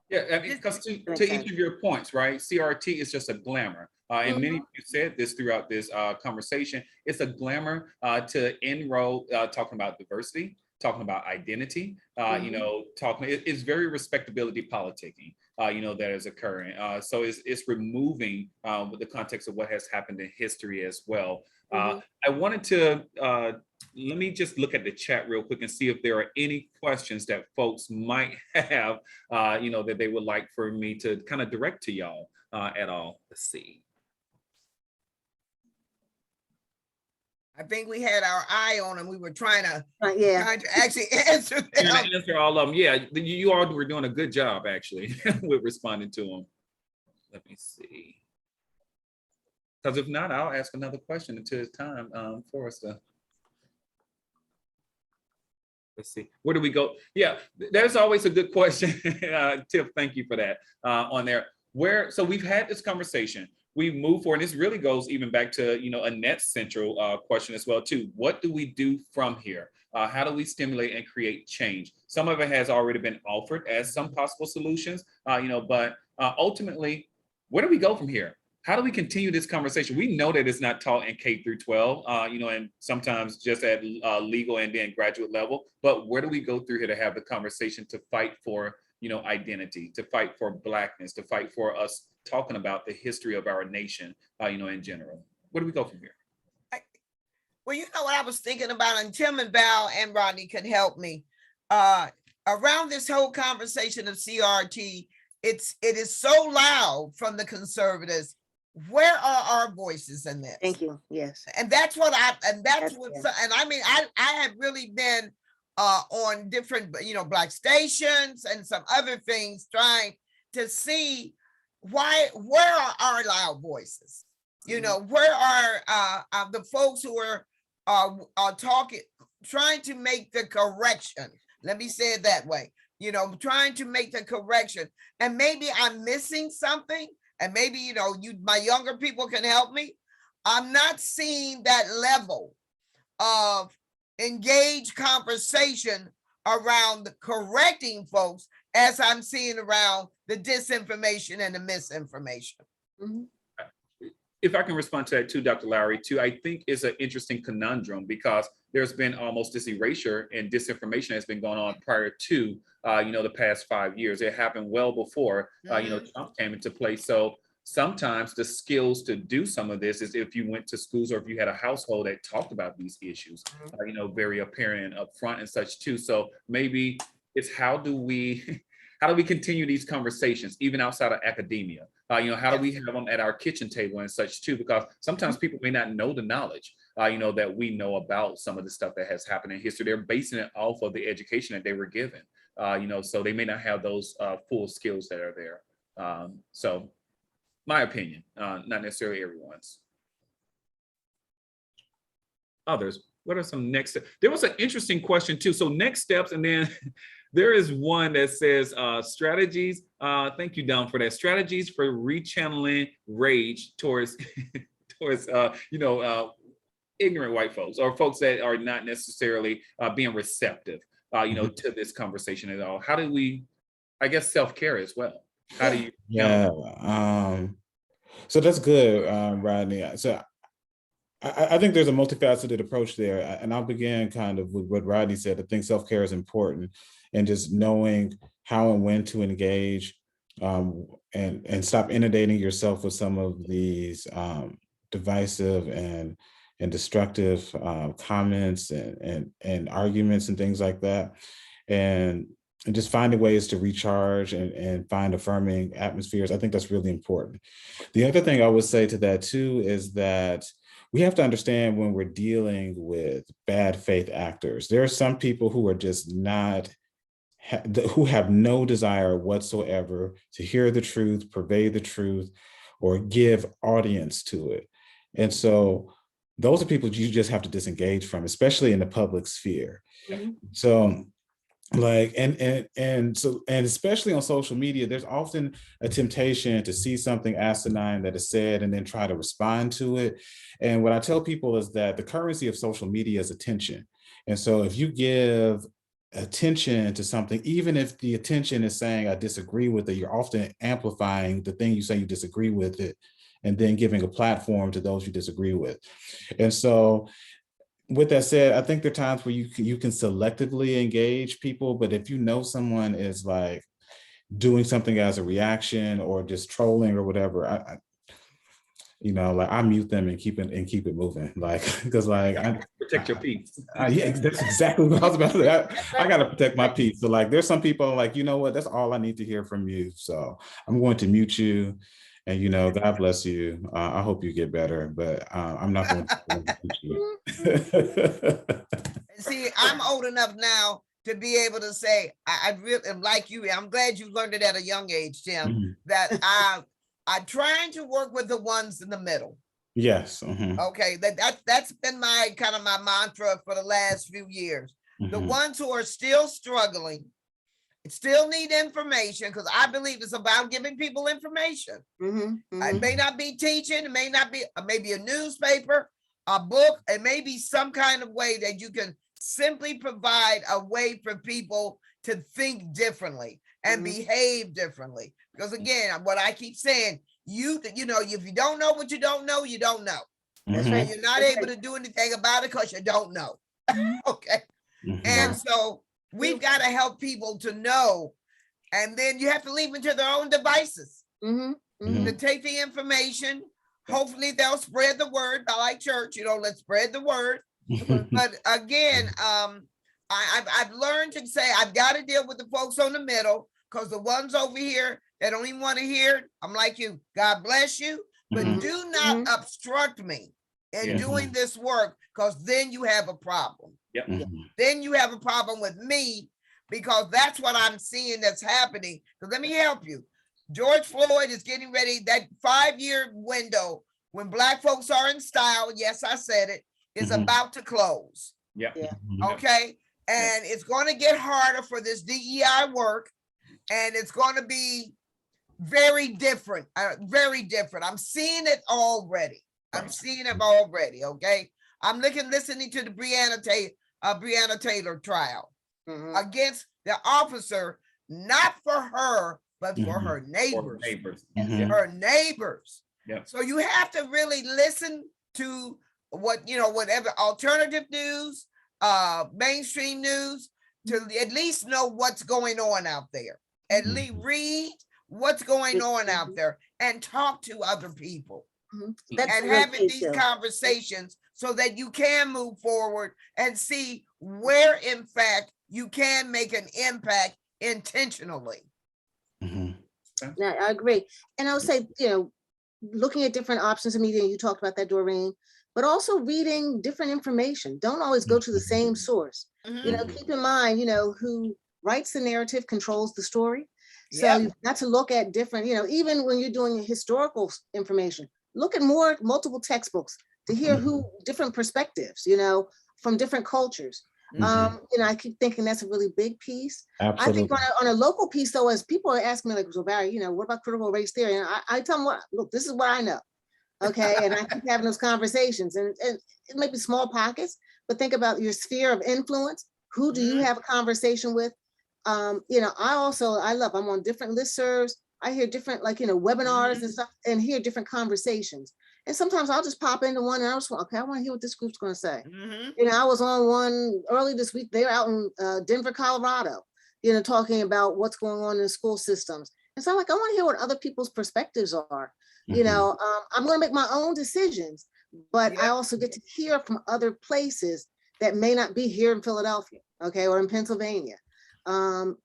Yeah, because to each of your points, right? CRT is just a glamour. And many of you said this throughout this conversation. It's a glamour to enroll, talking about diversity, talking about identity, it's very respectability politicking, that is occurring. So it's removing the context of what has happened in history as well. I wanted to, let me just look at the chat real quick and see if there are any questions that folks might have, that they would like for me to kind of direct to y'all at all. Let's see. I think we had our eye on them. We were trying to, actually answer them. Trying to answer all of them. Yeah, you all were doing a good job, actually, with responding to them. Let me see. Because if not, I'll ask another question until it's time for us to. Let's see. Where do we go? Yeah, there's always a good question. Tiff, thank you for that on there. So we've had this conversation. We move forward. And this really goes even back to, Annette's central question as well, too. What do we do from here? How do we stimulate and create change? Some of it has already been offered as some possible solutions, but ultimately, where do we go from here? How do we continue this conversation? We know that it's not taught in K through 12, and sometimes just at legal and then graduate level, but where do we go through here to have the conversation to fight for identity, to fight for Blackness, to fight for us talking about the history of our nation, in general. Where do we go from here? Well, you know what I was thinking about, and Tim and Val and Rodney could help me. Around this whole conversation of CRT, it is so loud from the conservatives. Where are our voices in this? Thank you. Yes. And that's what I mean, I have really been on different, Black stations and some other things, trying to see where are our loud voices? Where are the folks who are talking, trying to make the correction? Let me say it that way. Trying to make the correction, and maybe I'm missing something, and maybe my younger people can help me. I'm not seeing that level of engaged conversation around correcting folks as I'm seeing around the disinformation and the misinformation. Mm-hmm. If I can respond to that too, Dr. Lowry, too, I think it's an interesting conundrum, because there's been almost this erasure and disinformation that's been going on prior to, the past 5 years. It happened well before, Trump came into place. So sometimes the skills to do some of this is if you went to schools or if you had a household that talked about these issues, very apparent and upfront and such too. So maybe it's how do we continue these conversations even outside of academia? How do we have them at our kitchen table and such too? Because sometimes people may not know the knowledge, that we know about some of the stuff that has happened in history. They're basing it off of the education that they were given, so they may not have those full skills that are there. So my opinion, not necessarily everyone's. Others, what are some next steps? There was an interesting question too. So next steps, and then there is one that says strategies. Thank you, Don, for that. Strategies for rechanneling rage towards ignorant white folks, or folks that are not necessarily being receptive, to this conversation at all. How do we, I guess, self-care as well? How do you? Yeah. So that's good, Rodney. So I think there's a multifaceted approach there, and I'll begin kind of with what Rodney said. I think self-care is important, and just knowing how and when to engage, and stop inundating yourself with some of these divisive and destructive comments and arguments and things like that, and just finding ways to recharge and find affirming atmospheres. I think that's really important. The other thing I would say to that too is that we have to understand when we're dealing with bad faith actors. There are some people who are just who have no desire whatsoever to hear the truth, purvey the truth, or give audience to it. And so those are people you just have to disengage from, especially in the public sphere. Mm-hmm. So and especially on social media, there's often a temptation to see something asinine that is said and then try to respond to it. And what I tell people is that the currency of social media is attention. And so if you give attention to something, even if the attention is saying I disagree with it, you're often amplifying the thing you say you disagree with it, and then giving a platform to those you disagree with. And so with that said, I think there are times where you can selectively engage people, but if you know someone is like doing something as a reaction or just trolling or whatever, I mute them and keep it moving, because protect your peace. Yeah, that's exactly what I was about to say. I got to protect my peace. So there's some people you know what, that's all I need to hear from you. So I'm going to mute you. And, God bless you. I hope you get better, but I'm not going to teach you. See, I'm old enough now to be able to say, I really am like you. I'm glad you learned it at a young age, Tim, mm-hmm. that I'm trying to work with the ones in the middle. Yes. Mm-hmm. Okay, that's been my mantra for the last few years. Mm-hmm. The ones who are still struggling, still need information, because I believe it's about giving people information. Mm-hmm, mm-hmm. It may not be teaching, it may not be, maybe a newspaper, a book, it may be some kind of way that you can simply provide a way for people to think differently and mm-hmm. behave differently. Because again, what I keep saying, if you don't know what you don't know, you don't know. Mm-hmm. And you're not able to do anything about it because you don't know. Okay. Mm-hmm. And so we've got to help people to know And then you have to leave them to their own devices Mm-hmm. to take the information. Hopefully they'll spread the word. I like church, let's spread the word. But again, I've learned to say I've got to deal with the folks on the middle, because the ones over here that don't even want to hear it, I'm like you, God bless you, but do not obstruct me in doing this work, because then you have a problem. Then you have a problem with me, because that's what I'm seeing that's happening. So let me help you. George Floyd is getting ready, that 5-year window when Black folks are in style, yes, I said it, is about to close. Okay. And it's going to get harder for this DEI work. And it's going to be very different. Very different. I'm seeing it already. Okay. I'm listening to the Breonna Taylor trial against the officer, not for her, but for her neighbors. Her neighbors. So you have to really listen to whatever alternative news, mainstream news, to at least know what's going on out there. At least read what's going on out there and talk to other people. And having these conversations so that you can move forward and see where, in fact, you can make an impact intentionally. Yeah, I agree. And I would say, looking at different options of media, you talked about that, Doreen, but also reading different information. Don't always go to the same source. Keep in mind, who writes the narrative controls the story. So you've got to look at different, even when you're doing historical information, look at multiple textbooks to hear different perspectives, from different cultures. I keep thinking that's a really big piece. Absolutely. I think on a local piece, though, as people are asking me, like, so Barry, what about critical race theory? And I tell them, look, this is what I know. Okay. And I keep having those conversations, and it might be small pockets, but think about your sphere of influence. Who do you have a conversation with? I'm on different listservs. I hear different, webinars and stuff, and hear different conversations. And sometimes I'll just pop into one and I want to hear what this group's going to say. I was on one early this week. They're out in Denver, Colorado, talking about what's going on in school systems. And so I'm like, I want to hear what other people's perspectives are. I'm going to make my own decisions, but I also get to hear from other places that may not be here in Philadelphia, okay, or in Pennsylvania. Look,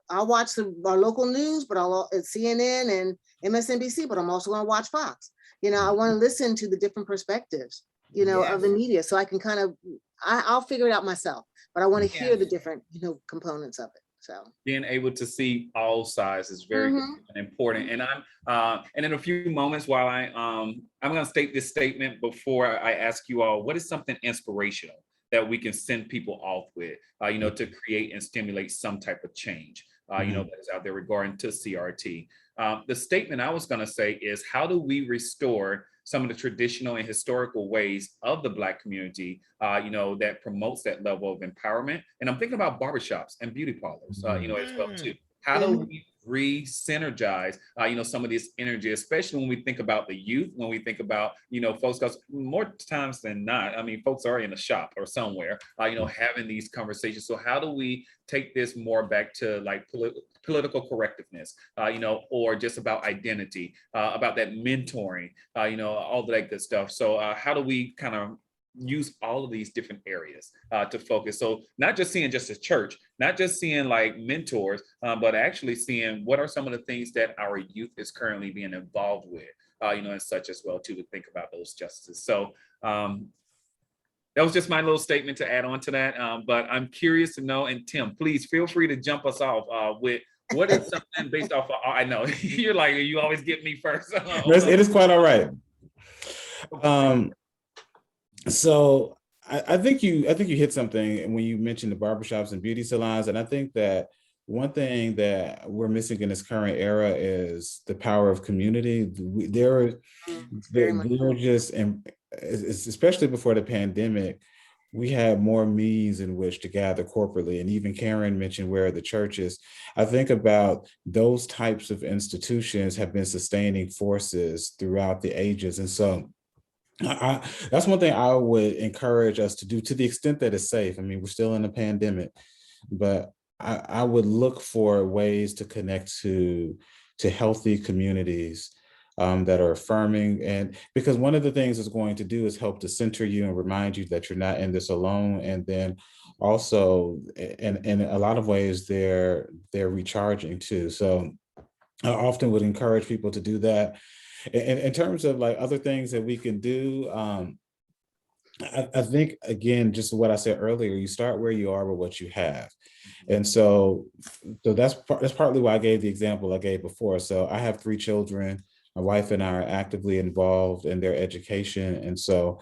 I'll watch our local news, but it's CNN and MSNBC, but I'm also going to watch Fox. I want to listen to the different perspectives, of the media, so I can I'll figure it out myself, but I want to hear the different, components of it. So being able to see all sides is very important. And and in a few moments, while I'm going to state this statement before I ask you all, what is something inspirational that we can send people off with, to create and stimulate some type of change, that is out there regarding to CRT. The statement I was going to say is, how do we restore some of the traditional and historical ways of the Black community, that promotes that level of empowerment? And I'm thinking about barbershops and beauty parlors, as well too. How do we re-synergize, some of this energy, especially when we think about the youth, when we think about, folks, because more times than not, folks are in a shop or somewhere, having these conversations. So how do we take this more back to like political correctiveness, or just about identity, about that mentoring, all that good stuff. So how do we kind of use all of these different areas to focus? So not just seeing just a church, not just seeing like mentors, but actually seeing what are some of the things that our youth is currently being involved with, and such as well too, to think about those justices. So that was just my little statement to add on to that. But I'm curious to know, and Tim, please feel free to jump us off with what is something based off of, I know you're like, you always get me first. It is quite all right. So I think you hit something when you mentioned the barbershops and beauty salons. And I think that one thing that we're missing in this current era is the power of community. They're just, especially before the pandemic, we had more means in which to gather corporately. And even Karen mentioned where the churches. I think about those types of institutions have been sustaining forces throughout the ages. And so that's one thing I would encourage us to do, to the extent that it's safe. We're still in a pandemic, but I would look for ways to connect to healthy communities that are affirming. And because one of the things it's going to do is help to center you and remind you that you're not in this alone. And then also, in a lot of ways, they're recharging too. So I often would encourage people to do that. In terms of like other things that we can do, I think, again, just what I said earlier, you start where you are with what you have. And so that's partly why I gave the example I gave before. So I have 3 children. My wife and I are actively involved in their education. And so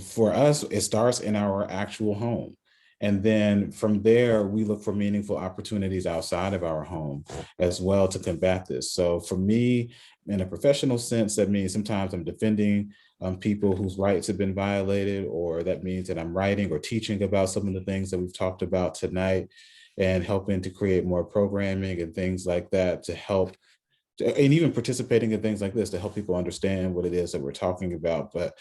for us, it starts in our actual home. And then from there, we look for meaningful opportunities outside of our home as well to combat this. So for me, in a professional sense, that means sometimes I'm defending people whose rights have been violated, or that means that I'm writing or teaching about some of the things that we've talked about tonight and helping to create more programming and things like that to help, and even participating in things like this to help people understand what it is that we're talking about. But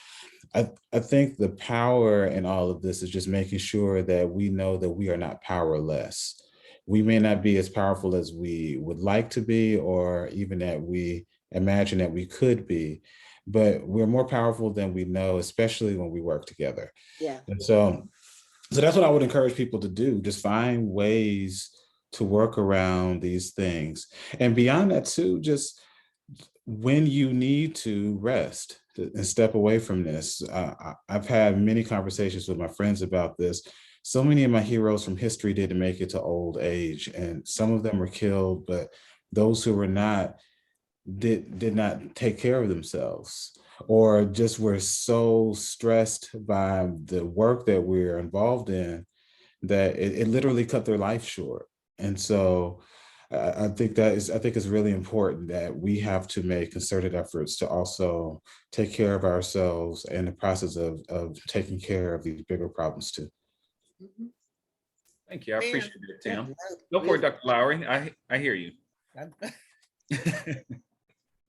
I think the power in all of this is just making sure that we know that we are not powerless. We may not be as powerful as we would like to be, or even that we imagine that we could be, but we're more powerful than we know, especially when we work together. Yeah. And so that's what I would encourage people to do. Just find ways to work around these things. And beyond that too, just when you need to rest and step away from this. I've had many conversations with my friends about this. So many of my heroes from history didn't make it to old age, and some of them were killed, but those who were not did not take care of themselves, or just were so stressed by the work that we're involved in that it literally cut their life short. And so I think it's really important that we have to make concerted efforts to also take care of ourselves in the process of taking care of these bigger problems too. Thank you. I appreciate it, Tim. Go for it, Dr. Lowry. I hear you.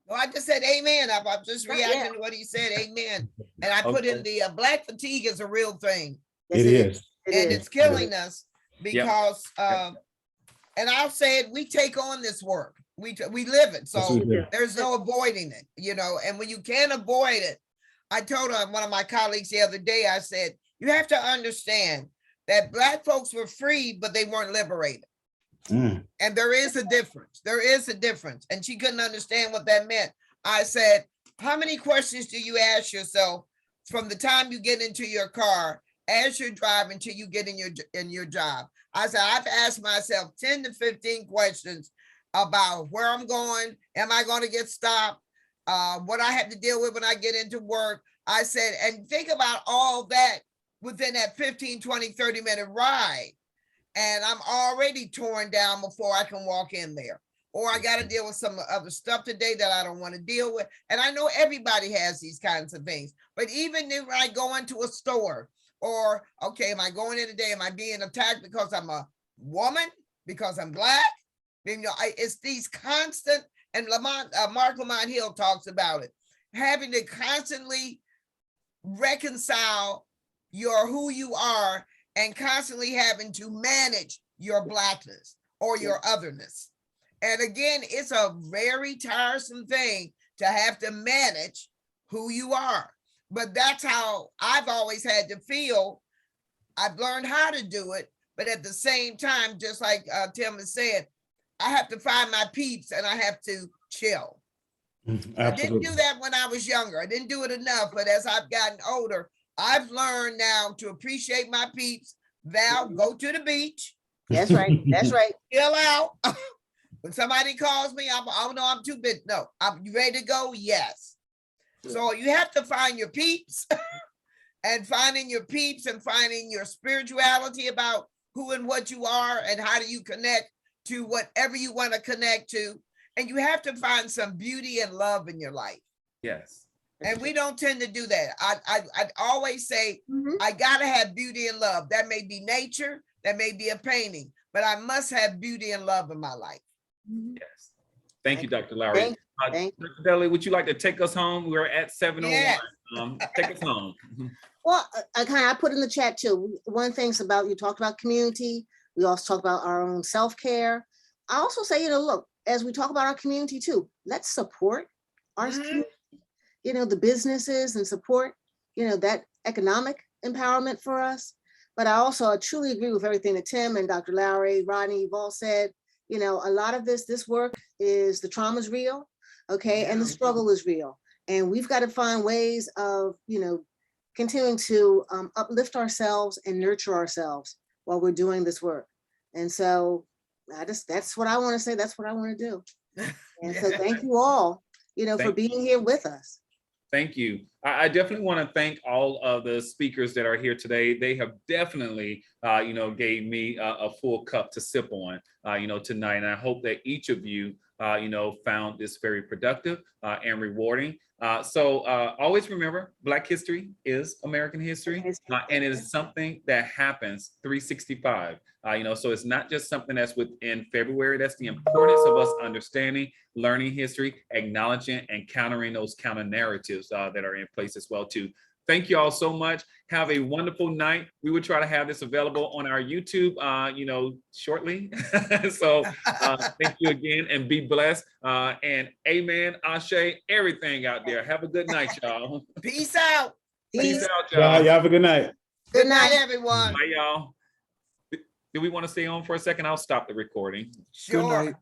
No, I just said amen. I'm just reacting to what he said. Amen. And I put in the black fatigue is a real thing. It is. And it's killing us because, and I'll say it, we take on this work. We live it. So there's no avoiding it, you know, and when you can't avoid it, I told one of my colleagues the other day, I said, you have to understand that Black folks were free, but they weren't liberated. And there is a difference. There is a difference. And she couldn't understand what that meant. I said, how many questions do you ask yourself from the time you get into your car as you're driving till you get in your job? I said, I've asked myself 10 to 15 questions about where I'm going. Am I going to get stopped? What I have to deal with when I get into work. I said, and think about all that within that 15, 20, 30-minute ride. And I'm already torn down before I can walk in there. Or I got to deal with some other stuff today that I don't want to deal with. And I know everybody has these kinds of things. But even if I go into a store, or, okay, am I going in today? Am I being attacked because I'm a woman? Because I'm Black? You know, it's these constant, and Mark Lamont Hill talks about it, having to constantly reconcile your who you are and constantly having to manage your Blackness or your otherness. And again, it's a very tiresome thing to have to manage who you are. But that's how I've always had to feel. I've learned how to do it. But at the same time, just like Tim has said, I have to find my peeps and I have to chill. Absolutely. I didn't do that when I was younger. I didn't do it enough. But as I've gotten older, I've learned now to appreciate my peeps. Val, go to the beach. That's right. That's right. Chill out. When somebody calls me, I don't know, I'm too big. No, you ready to go? Yes. So you have to find your peeps and finding your peeps and finding your spirituality about who and what you are and how do you connect to whatever you want to connect to. And you have to find some beauty and love in your life. Yes. And we don't tend to do that. I always say, I got to have beauty and love. That may be nature, that may be a painting, but I must have beauty and love in my life. Yes. Thank you, Dr. Lowry. Thank Dr. Deli, would you like to take us home? We're at 7:01. Take us home. Well, I put in the chat too. One thing's about, you talked about community, We also talk about our own self-care. I also say, look, as we talk about our community too, let's support our community, the businesses and support, that economic empowerment for us. But I truly agree with everything that Tim and Dr. Lowry, Rodney, you've all said. A lot of this work is, the trauma is real, okay, and the struggle is real. And we've got to find ways of, continuing to uplift ourselves and nurture ourselves while we're doing this work. And so that's what I want to say. That's what I want to do. And so thank you all, for being here with us. Thank you. I definitely want to thank all of the speakers that are here today. They have definitely, gave me a full cup to sip on, tonight. And I hope that each of you, found this very productive and rewarding. So always remember, Black history is American history, and it is something that happens 365. So it's not just something that's within February. That's the importance of us understanding, learning history, acknowledging, and countering those counter narratives that are in place as well too. Thank you all so much. Have a wonderful night. We will try to have this available on our YouTube, shortly. So thank you again, and be blessed. And amen, ashe, everything out there. Have a good night, y'all. Peace out. Peace out, Yeah, y'all. y'all have a good night. Good night, everyone. Bye, y'all. Do we want to stay on for a second? I'll stop the recording. Sure.